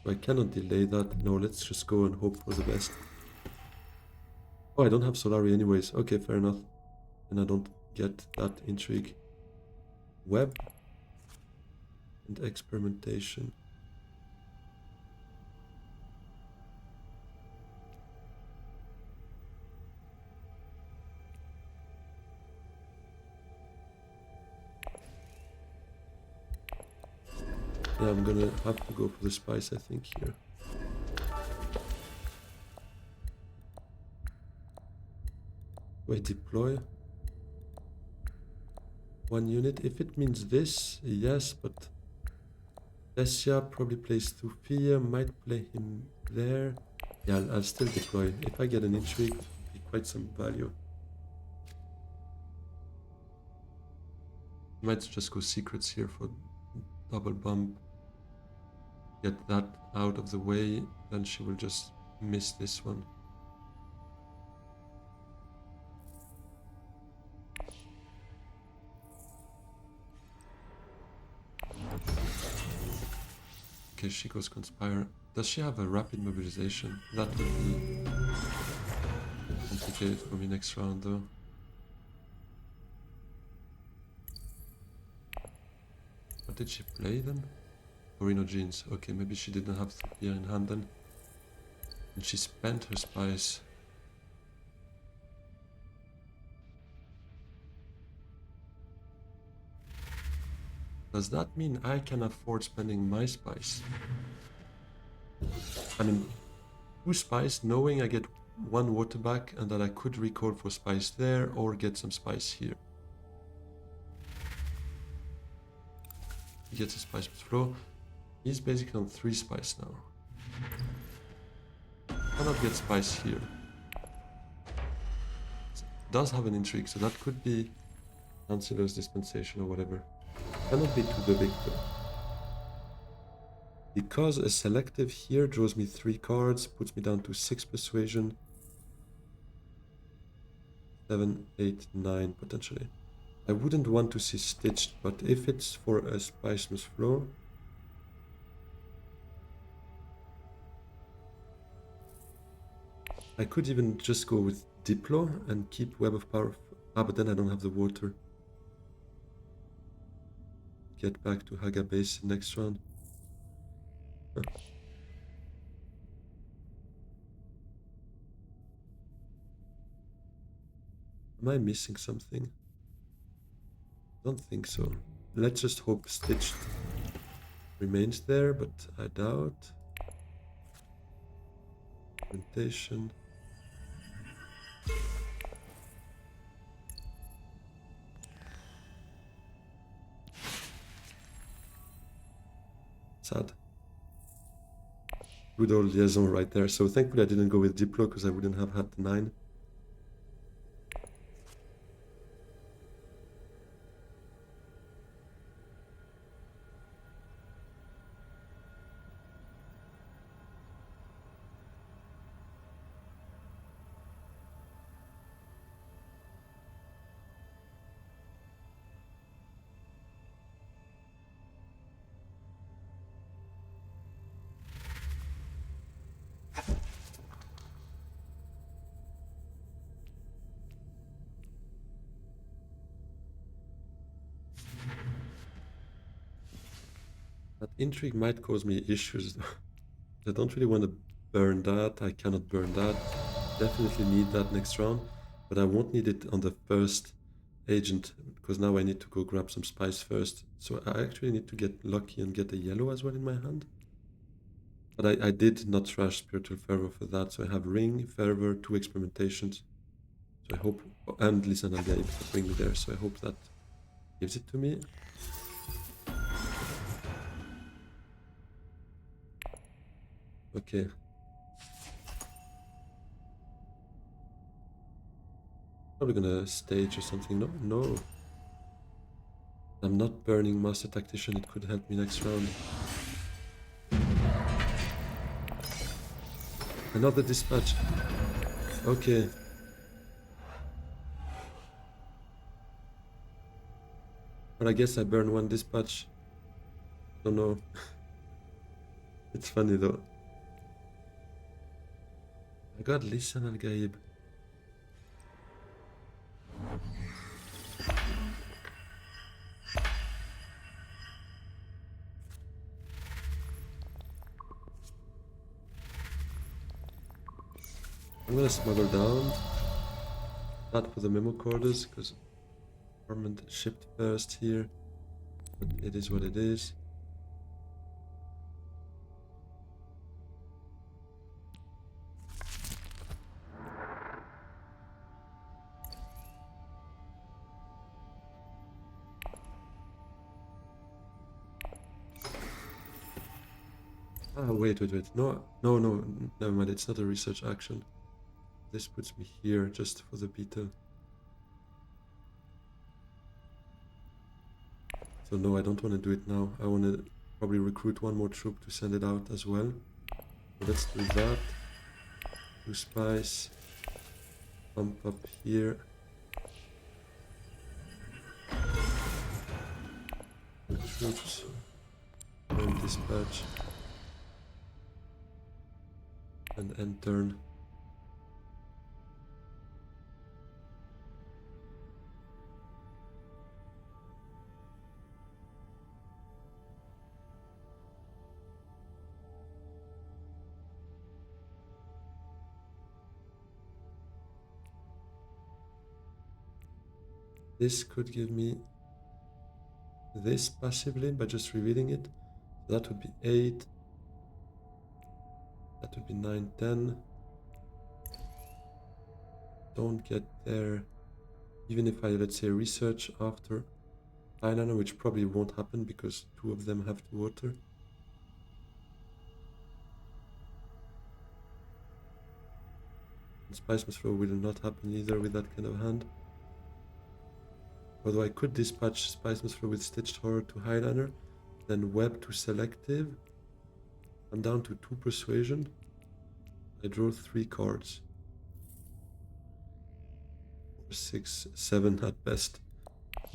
So I cannot delay that. No, let's just go and hope for the best. Oh, I don't have Solari anyways. Okay, fair enough. And I don't get that intrigue. Web and experimentation. Yeah, I'm gonna have to go for the spice, I think, here. Wait, deploy 1 unit. If it means this, yes, but Tessia probably plays Thufia, might play him there. Yeah, I'll still deploy. If I get an intrigue, it'll be quite some value. Might just go secrets here for double bump. Get that out of the way, then she will just miss this one. Okay, she goes Conspire. Does she have a rapid mobilization? That will be complicated for me next round though. What did she play then? Torino Jeans. Okay, maybe she didn't have Thupia in hand then. And she spent her spice. Does that mean I can afford spending my spice? I mean, 2 spice, knowing I get 1 water back and that I could recall for spice there or get some spice here. He gets a spice with flow. He's basically on 3 spice now. cannot get spice here. It does have an intrigue, so that could be Chancellor's dispensation or whatever. Cannot be to the victor. Because a selective here draws me 3 cards, puts me down to 6 persuasion. 7, 8, 9 potentially. I wouldn't want to see stitched, but if it's for a spice must flow. I could even just go with Diplo and keep Web of Power. Ah, but then I don't have the water. Get back to Haga base next round. Huh. Am I missing something? Don't think so. Let's just hope Stitched remains there, but I doubt. Implementation. Sad. Good old liaison right there. So thankfully I didn't go with Diplo because I wouldn't have had the 9. That intrigue might cause me issues. I don't really want to burn that. I cannot burn that. Definitely need that next round, but I won't need it on the first agent because now I need to go grab some spice first. So I actually need to get lucky and get a yellow as well in my hand. But I did not trash Spiritual Fervor for that, so I have Ring, Fervor, 2 experimentations. So I hope, and Lisan Al Gaib to bring me there, so I hope that gives it to me. Okay. Probably gonna stage or something. No, no. I'm not burning Master Tactician, it could help me next round. Another dispatch. Okay. But I guess I burn 1 dispatch. Don't know. It's funny though. I got Lisan Al Gaib. I'm gonna smuggle down. Not for the memo corders, because Armand shipped first here. But it is what it is. Ah, wait. No, never mind. It's not a research action. This puts me here just for the beetle. So no, I don't want to do it now. I want to probably recruit 1 more troop to send it out as well. So let's do that. 2 spice. Pump up here. 2 troops. 1 dispatch. And end turn. This could give me this passively by just revealing it. So that would be 8. That would be 9, 10. Don't get there. Even if I, let's say, research after eyeliner, which probably won't happen because 2 of them have to water. Spice Must Flow will not happen either with that kind of hand. Although I could dispatch Spice Must Flow with Stitched Horror to Highliner, then Web to Selective. I'm down to 2 Persuasion. I draw 3 cards. 4, 6, 7 at best.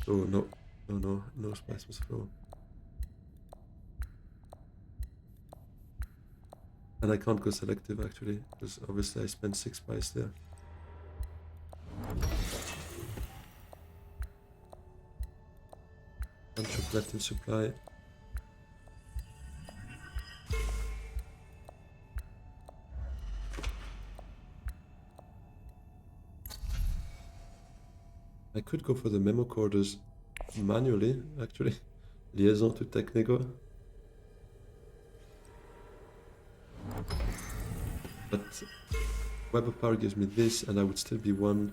So no Spice Must Flow. And I can't go selective actually, because obviously I spent 6 spice there. Bunch of left in supply. I could go for the memo corders manually, actually. Liaison to Technico. But Web of Power gives me this, and I would still be 1,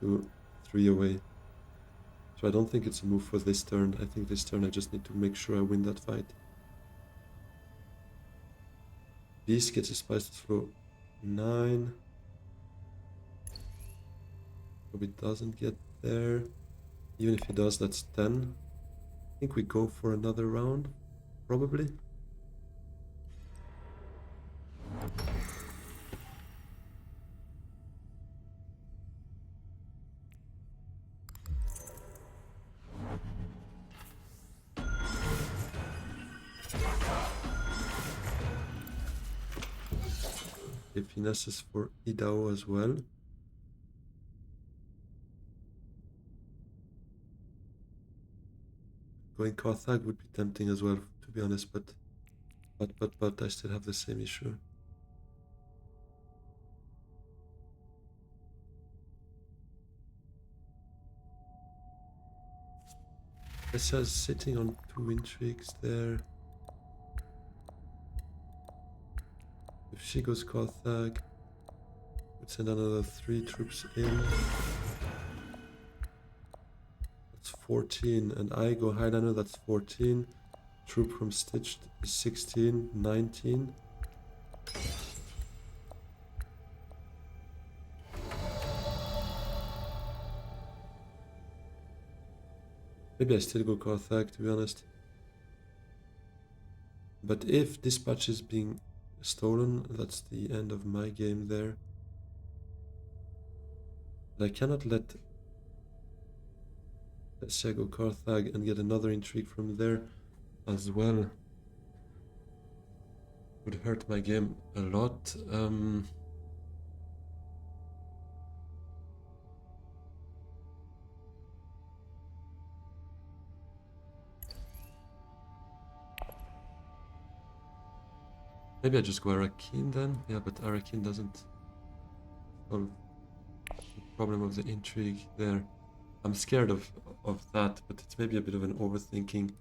2, 3 away. So I don't think it's a move for this turn. I think this turn I just need to make sure I win that fight. Beast gets a Spice to Flow 9. Hope it doesn't get there. Even if he does, that's 10. I think we go for another round, probably. If finesses for Idao as well. Going Carthag would be tempting as well, to be honest, but I still have the same issue. Tessa's sitting on 2 intrigues there. If she goes Carthag, would send another 3 troops in. That's 14, and I go Highliner, that's 14. Troop from Stitched is 16, 19. Maybe I still go Carthag, to be honest. But if Dispatch is being stolen, that's the end of my game there. And I cannot let Tessia go Carthag and get another intrigue from there as well. Would hurt my game a lot. Maybe I just go Arakin then. Yeah, but Arakin doesn't solve the problem of the intrigue there. I'm scared of that, but it's maybe a bit of an overthinking.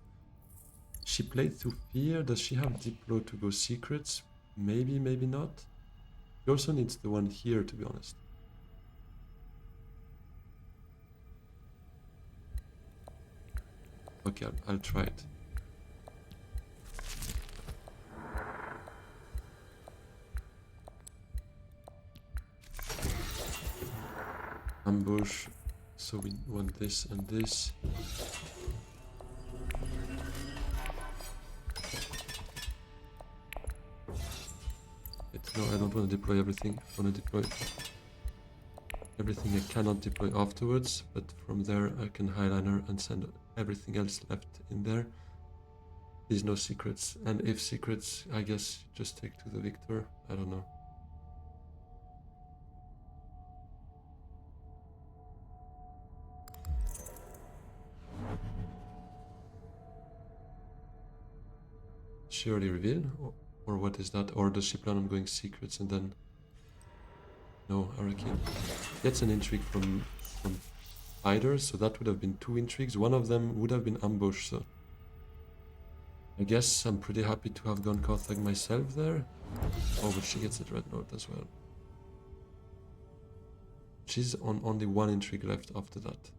She played through fear. Does she have Diplo to go secrets? Maybe, maybe not. She also needs the one here, to be honest. Okay, I'll try it. Ambush. So we want this and this. No, I don't want to deploy everything. I want to deploy everything I cannot deploy afterwards, but from there I can Highliner and send everything else left in there. There's no secrets, and if secrets, I guess just take to the victor. I don't know. She already revealed? Or what is that? Or does she plan on going secrets and then... No, Arakin gets an intrigue from fighters, so that would have been 2 intrigues. One of them would have been ambush, so... I guess I'm pretty happy to have gone Carthag myself there. Oh, but she gets a Dreadnought as well. She's on only 1 intrigue left after that.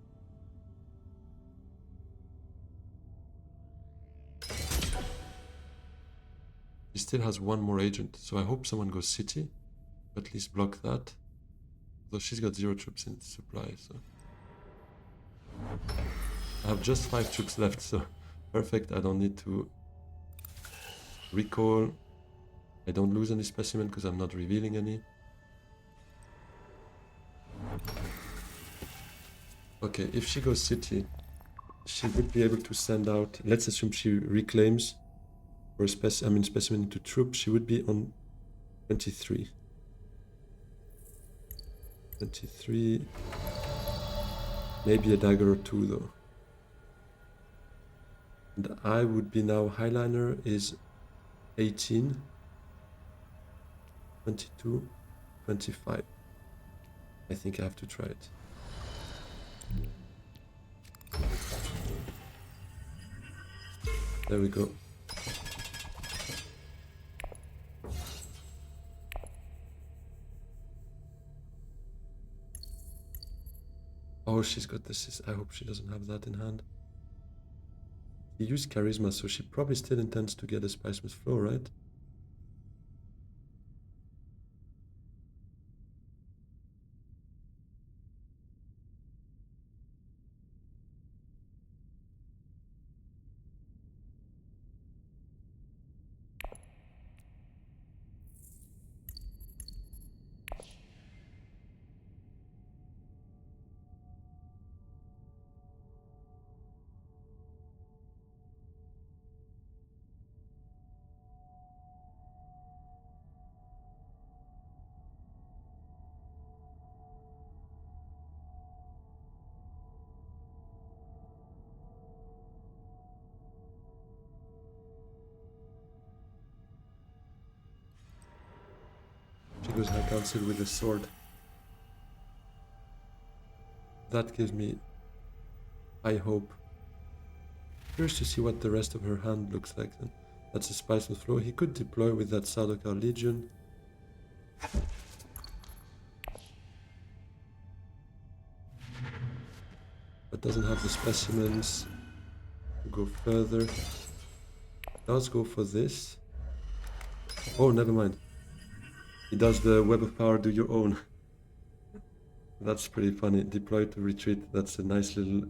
He still has 1 more agent, so I hope someone goes city. At least block that. Though she's got 0 troops in supply, so... I have just 5 troops left, so perfect. I don't need to recall. I don't lose any specimen because I'm not revealing any. Okay, if she goes city, she would be able to send out... Let's assume she reclaims for specimen into troops. She would be on 23. 23. Maybe a dagger or 2 though. And I would be now... Highliner is 18. 22. 25. I think I have to try it. There we go. Oh, she's got this. I hope she doesn't have that in hand. He used charisma, so she probably still intends to get a Spice with Flow, right? She goes High Council with a sword. That gives me high hope. Curious to see what the rest of her hand looks like then. That's a Spice with Flow. He could deploy with that Sardaukar Legion. But doesn't have the specimens to go further. Does go for this. Oh, never mind. He does the Web of Power, do your own. That's pretty funny. Deploy to retreat. That's a nice little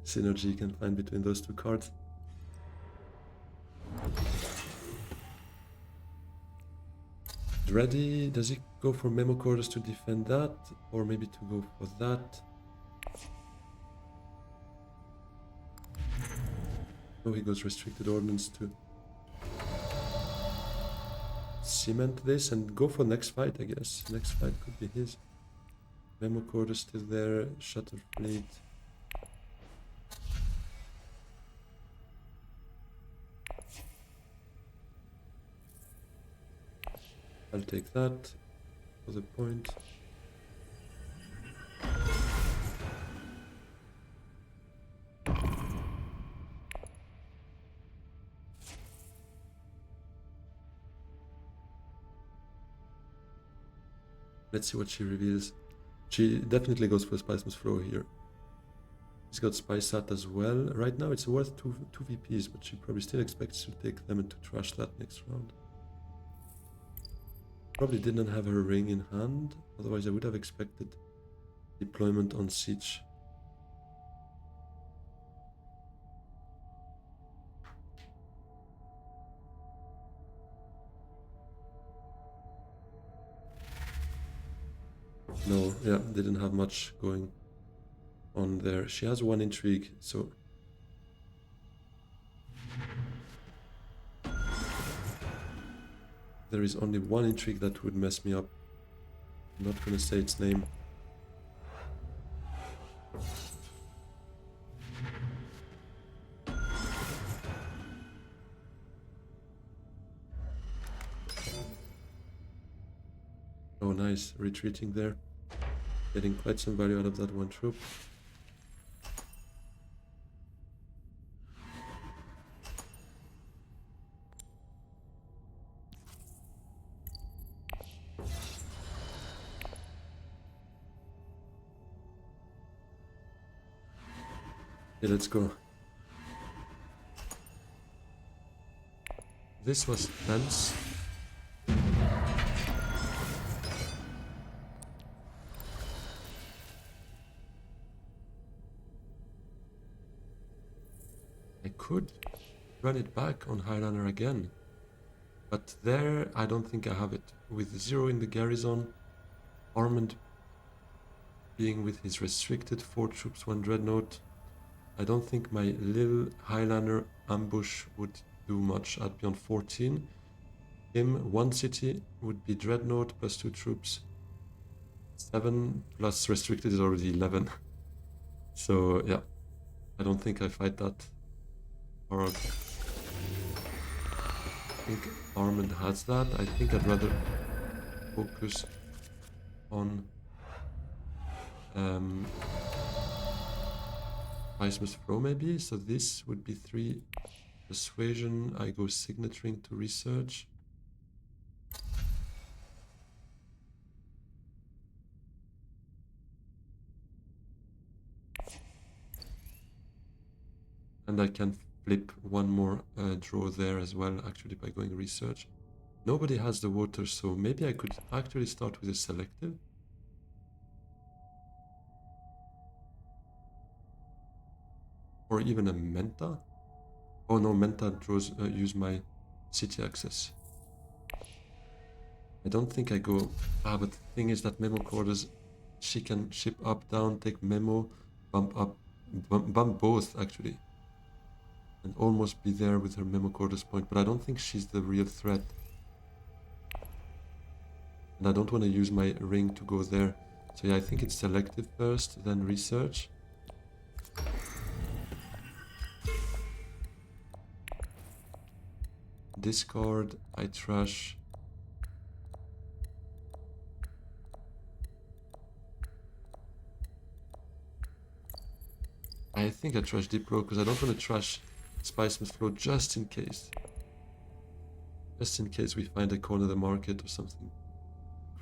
synergy you can find between those two cards. Ready? Does he go for Memo Quarters to defend that? Or maybe to go for that? Oh, he goes Restricted Ordnance to cement this and go for next fight, I guess. Next fight could be his. Memo Quarters still there. Shutter Fleet. I'll take that for the point. Let's see what she reveals. She definitely goes for Spiceman's Flow here. She's got Spice Sat as well. Right now it's worth 2 VPs, but she probably still expects to take them and to trash that next round. Probably didn't have her ring in hand, otherwise I would have expected deployment on siege. No, yeah, didn't have much going on there. She has 1 intrigue, so... There is only 1 intrigue that would mess me up. I'm not gonna say its name. Oh, nice. Retreating there. Getting quite some value out of that 1 troop. Yeah, let's go. This was tense. could run it back on Highlander again. But there, I don't think I have it. With 0 in the garrison, Armand being with his restricted 4 troops, 1 dreadnought, I don't think my little Highlander ambush would do much. I'd be on 14. Him, 1 city would be dreadnought plus 2 troops. 7 plus restricted is already 11. So yeah, I don't think I fight that hard. I think Armand has that. I think I'd rather focus on Seismus Flow maybe. So this would be 3 persuasion. I go signet ring to research. And I can flip 1 more draw there as well, actually, by going research. Nobody has the water, so maybe I could actually start with a selective. Or even a Menta. Oh no, Menta draws use my city access. I don't think I go... but the thing is that memo quarters, she can ship up, down, take memo, bump up, bump both actually. And almost be there with her memo quarters point, but I don't think she's the real threat. And I don't want to use my ring to go there. So yeah, I think it's selective first, then research. Discard, I trash. I think I trash Dipro because I don't want to trash Spiceman's Flow just in case. Just in case we find a corner of the market or something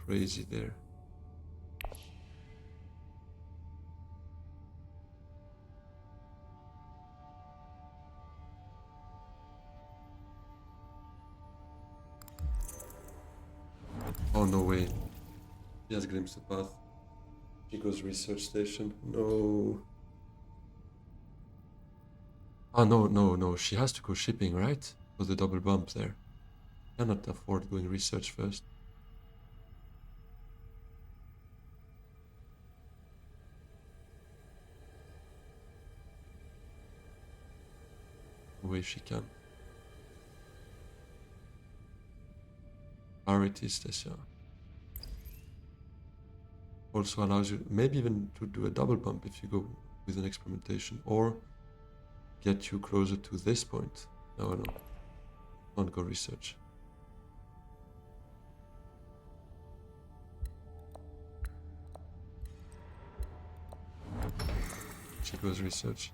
crazy there. Oh, no way. She has glimpsed the path. She goes research station. No. Oh, no. She has to go shipping, right? For the double bump there. Cannot afford going research first. No way she can. Parity Stasia. Also allows you maybe even to do a double bump if you go with an experimentation, or get you closer to this point. No. Don't go research. She goes research.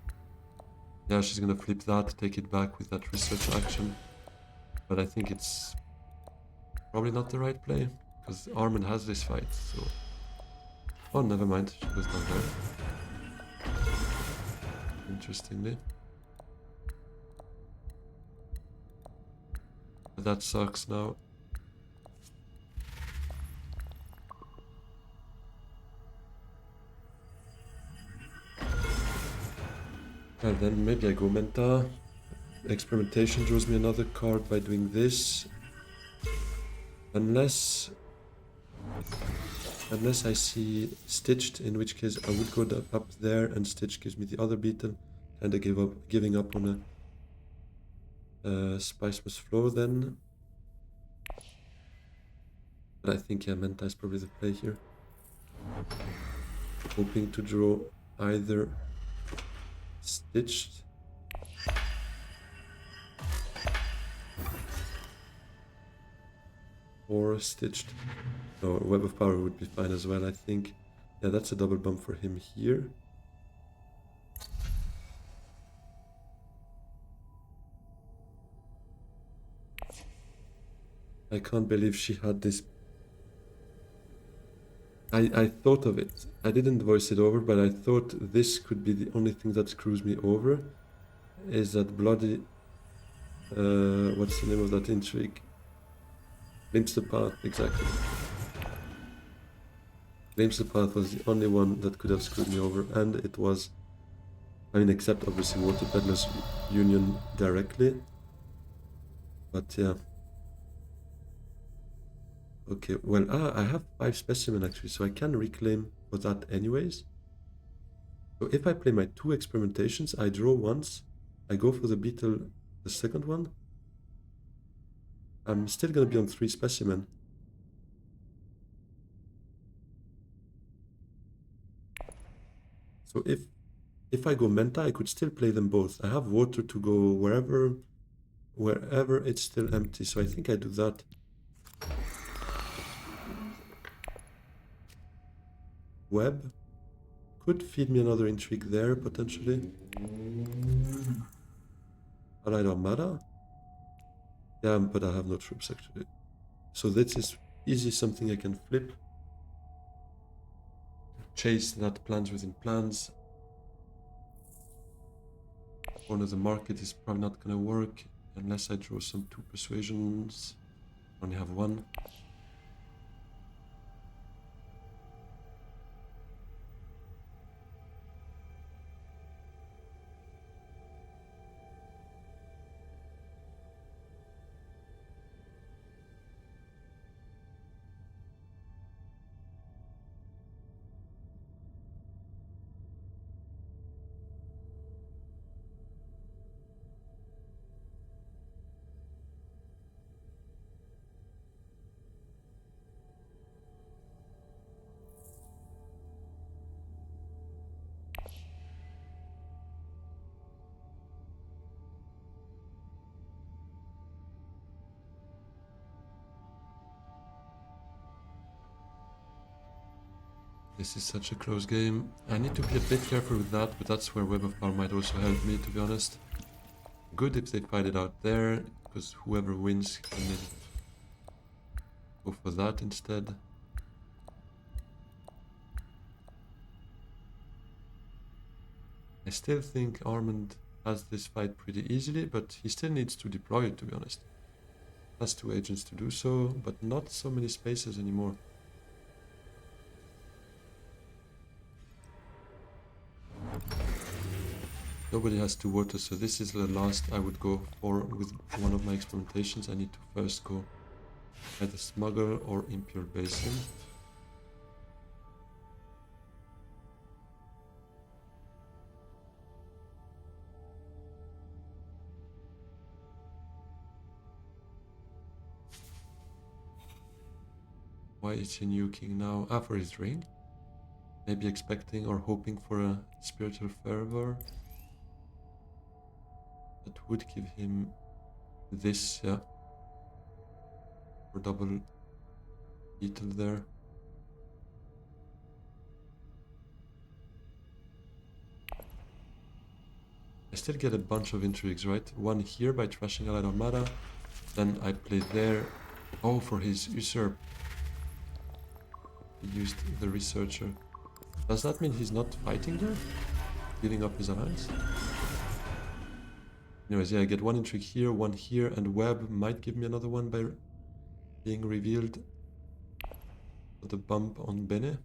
Yeah, she's gonna flip that, take it back with that research action. But I think it's probably not the right play, because Armand has this fight, so... Oh, never mind, she goes down there. Interestingly. But that sucks now. And then maybe I go Menta. Experimentation draws me another card by doing this. Unless I see Stitched, in which case I would go up there and Stitch gives me the other beetle. And I giving up on a Spicemus Flow then. But I think, yeah, Menta is probably the play here. Hoping to draw either Stitched or Stitched. No, Web of Power would be fine as well, I think. Yeah, that's a double bump for him here. I can't believe she had this. I thought of it. I didn't voice it over, but I thought this could be the only thing that screws me over. Is that bloody... what's the name of that intrigue? Glimpse the Path, exactly. Glimpse the Path was the only one that could have screwed me over, and it was I mean, except obviously Water Peddlers Union directly. But yeah. Okay, well, I have 5 specimen actually, so I can reclaim for that anyways. So if I play my 2 experimentations, I draw once, I go for the beetle, the second one. I'm still gonna be on 3 specimen. So if I go Menta, I could still play them both. I have water to go wherever it's still empty, so I think I do that. Web could feed me another intrigue there, potentially. Allied Armada? Yeah, but I have no troops actually. So this is easy something I can flip. Chase that plans within plans. Corner the market is probably not gonna work unless I draw some 2 persuasions. Only have 1. This is such a close game. I need to be a bit careful with that, but that's where Web of Power might also help me, to be honest. Good if they fight it out there, because whoever wins can maybe go for that instead. I still think Armand has this fight pretty easily, but he still needs to deploy it, to be honest. Has 2 agents to do so, but not so many spaces anymore. Nobody has 2 waters, so this is the last I would go for with one of my experimentations. I need to first go either Smuggle or Imperial Basin. Why is he nuking now? Ah, for his ring? Maybe expecting or hoping for a spiritual fervor. That would give him this, yeah. For double beetle there. I still get a bunch of intrigues, right? One here by trashing Allied Armada. Then I play there. Oh, for his usurp. He used the researcher. Does that mean he's not fighting there? Giving up his alliance? Anyways, yeah, I get 1 intrigue here, 1 here, and Web might give me another one by being revealed. The bump on Bene.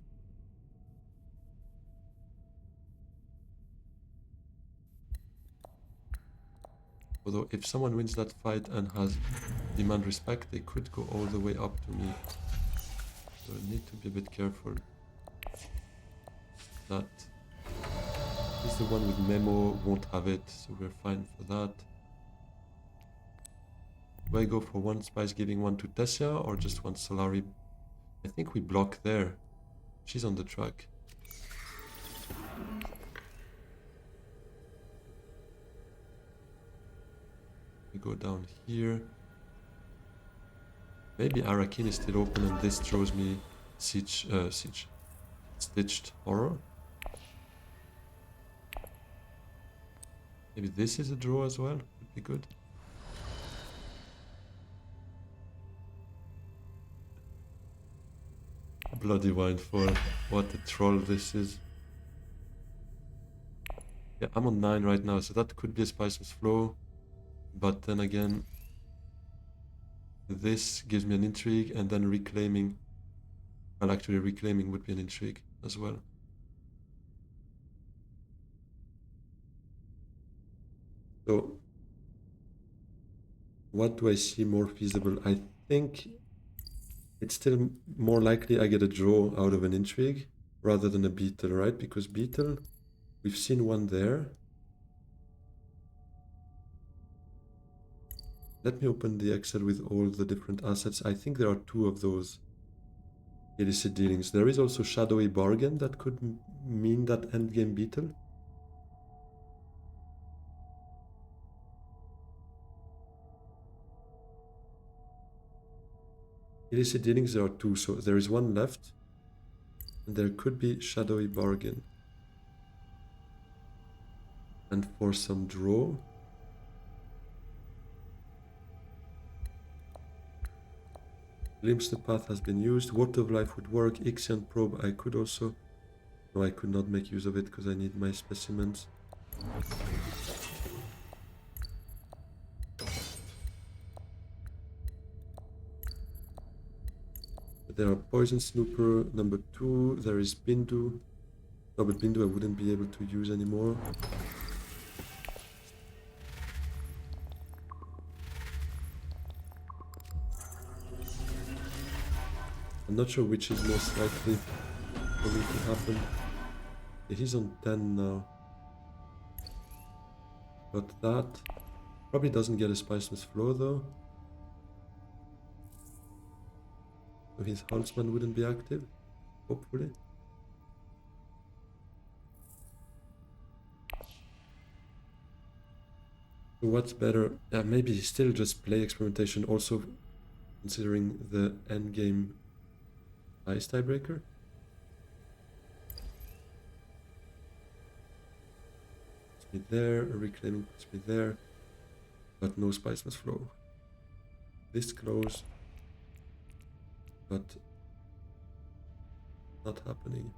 Although if someone wins that fight and has demand respect, they could go all the way up to me. So I need to be a bit careful. That is the one with Memo, won't have it, so we're fine for that. Do I go for 1 Spice giving 1 to Tessia or just 1 Solari? I think we block there. She's on the track. We go down here. Maybe Arakin is still open and this throws me Stitched Horror. Maybe this is a draw as well, would be good. Bloody Windfall, what a troll this is. Yeah, I'm on 9 right now, so that could be a Spiceless Flow. But then again, this gives me an intrigue, and then reclaiming, well, actually reclaiming would be an intrigue as well. So what do I see more feasible? I think it's still more likely I get a draw out of an intrigue rather than a beetle, right? Because beetle, we've seen one there. Let me open the Excel with all the different assets. I think there are 2 of those illicit dealings. There is also shadowy bargain that could mean that endgame beetle. Illicit dealings, there are 2, so there is 1 left. And there could be shadowy bargain. And for some draw, glimpse the path has been used. Water of life would work. Ixion probe, I could also... No, I could not make use of it because I need my specimens. There are Poison Snooper, number 2. There is Bindu. No, but Bindu I wouldn't be able to use anymore. I'm not sure which is most likely for me to happen. Yeah, he's on 10 now. But that probably doesn't get a Spiceless Flow though. So his Huntsman wouldn't be active, hopefully. So what's better? Maybe still just play experimentation, also considering the endgame ice tiebreaker. Puts me there, reclaiming puts me there, but no Spiceless Flow. This close, but not happening.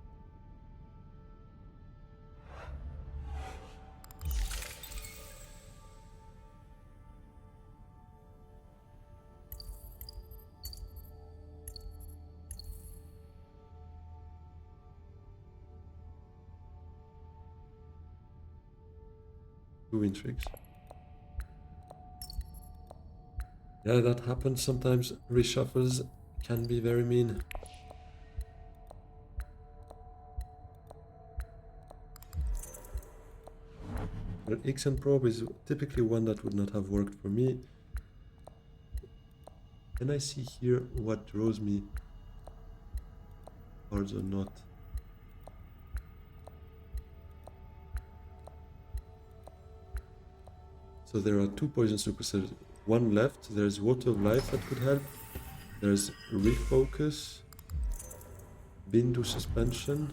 Two intrigues. Yeah, that happens sometimes. Reshuffles can be very mean. But Ixen Probe is typically one that would not have worked for me. Can I see here what draws me cards or not? So there are 2 Poison Supercells. 1 left. There's Water of Life that could help. There's Refocus. Bindu Suspension.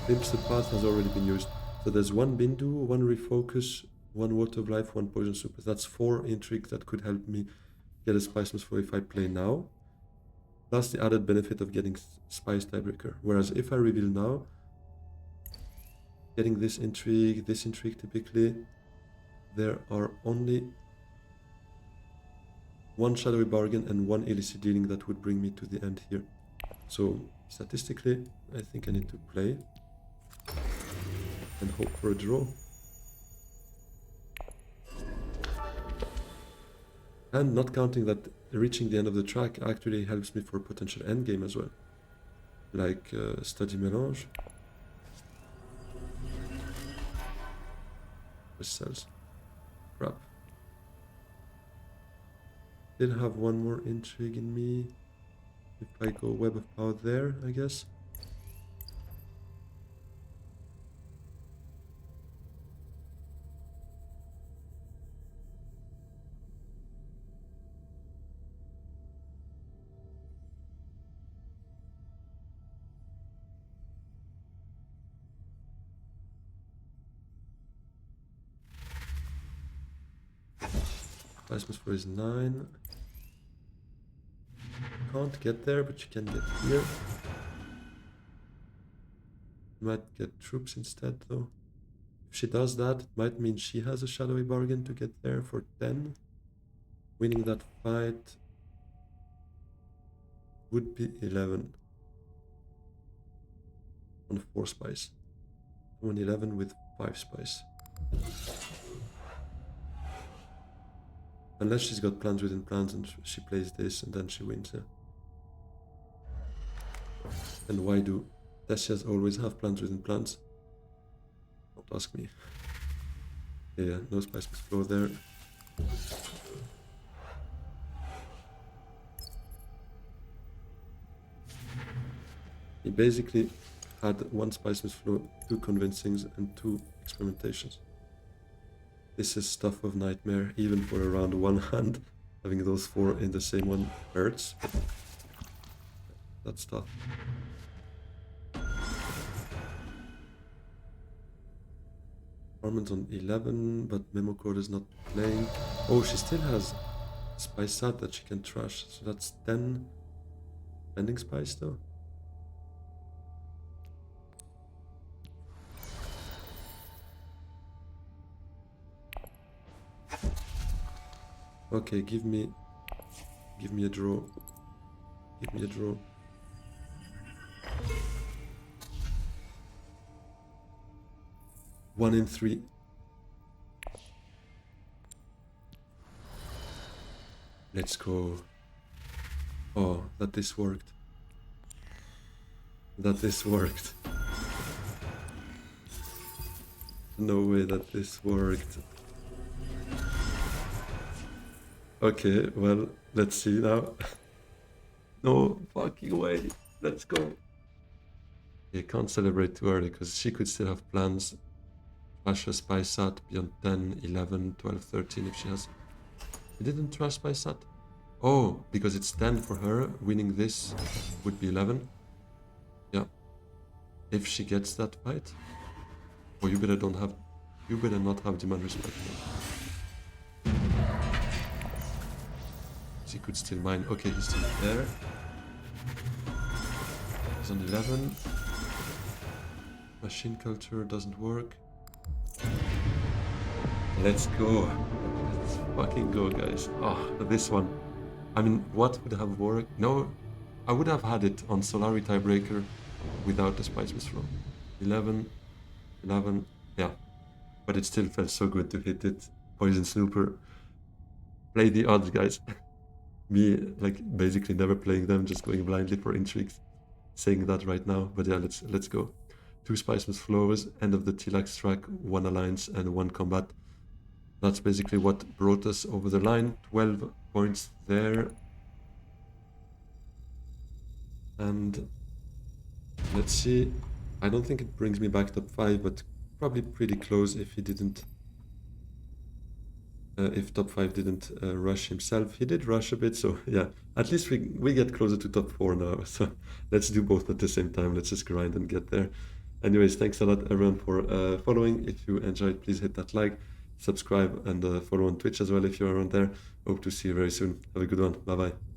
Glimpse the Path has already been used. So there's 1 Bindu, 1 Refocus, 1 Water of Life, 1 Poison Super. That's 4 intrigue that could help me get a Spiceless Flow if I play now. Plus the added benefit of getting Spice Tiebreaker. Whereas if I reveal now, getting this intrigue typically, there are only 1 Shadowy Bargain and 1 illicit dealing that would bring me to the end here. So statistically, I think I need to play and hope for a draw. And not counting that reaching the end of the track actually helps me for a potential endgame as well. Like Study Melange. Cells. Crap. Still have 1 more intrigue in me. If I go Web of Power there, I guess. Plasmus Flow is 9. Can't get there, but you can get here. Might get troops instead, though. If she does that, it might mean she has a Shadowy Bargain to get there for 10. Winning that fight would be 11. On 4 spice. I'm on 11 with 5 spice. Unless she's got plans within plans and she plays this and then she wins, yeah. And why do Tessias always have plans within plans? Don't ask me. Yeah, no spice must flow there. He basically had one spice must flow, 2 convincings and 2 experimentations. This is stuff of nightmare, even for a round 1 hand. Having those 4 in the same one hurts. That's tough. Armand's on 11, but Memo Code is not playing. Oh, she still has Spice Sat that she can trash, so that's 10 pending spice though. Okay, give me a draw. Give me a draw. One in 3. Let's go. Oh, that this worked. That this worked. No way that this worked. Okay, well, let's see now. No fucking way. Let's go. You can't celebrate too early because she could still have plans. Trash a Spice Sat beyond 10, 11, 12, 13 if she has. She didn't trash Spice Sat. Oh, because it's 10 for her. Winning this would be 11. Yeah. If she gets that fight. Oh, you better not have demand respect. He could still mine. Okay, he's still there. He's on 11. Machine culture doesn't work. Let's go. Let's fucking go, guys. Oh, this one. I mean, what would have worked? No, I would have had it on Solari tiebreaker without the Spice Mist Flow. 11, yeah. But it still felt so good to hit it. Poison Snooper. Play the odds, guys. Me, like, basically never playing them, just going blindly for intrigues. Saying that right now, but yeah, let's go. 2 Spice Mist Flows, end of the Tilax track, 1 alliance and 1 combat. That's basically what brought us over the line. 12 points there. And let's see. I don't think it brings me back top 5, but probably pretty close if he didn't. If top 5 didn't rush himself. He did rush a bit, so yeah. At least we get closer to top 4 now. So let's do both at the same time. Let's just grind and get there. Anyways, thanks a lot everyone for following. If you enjoyed, please hit that like, subscribe, and follow on Twitch as well if you're around there. Hope to see you very soon. Have a good one. Bye bye.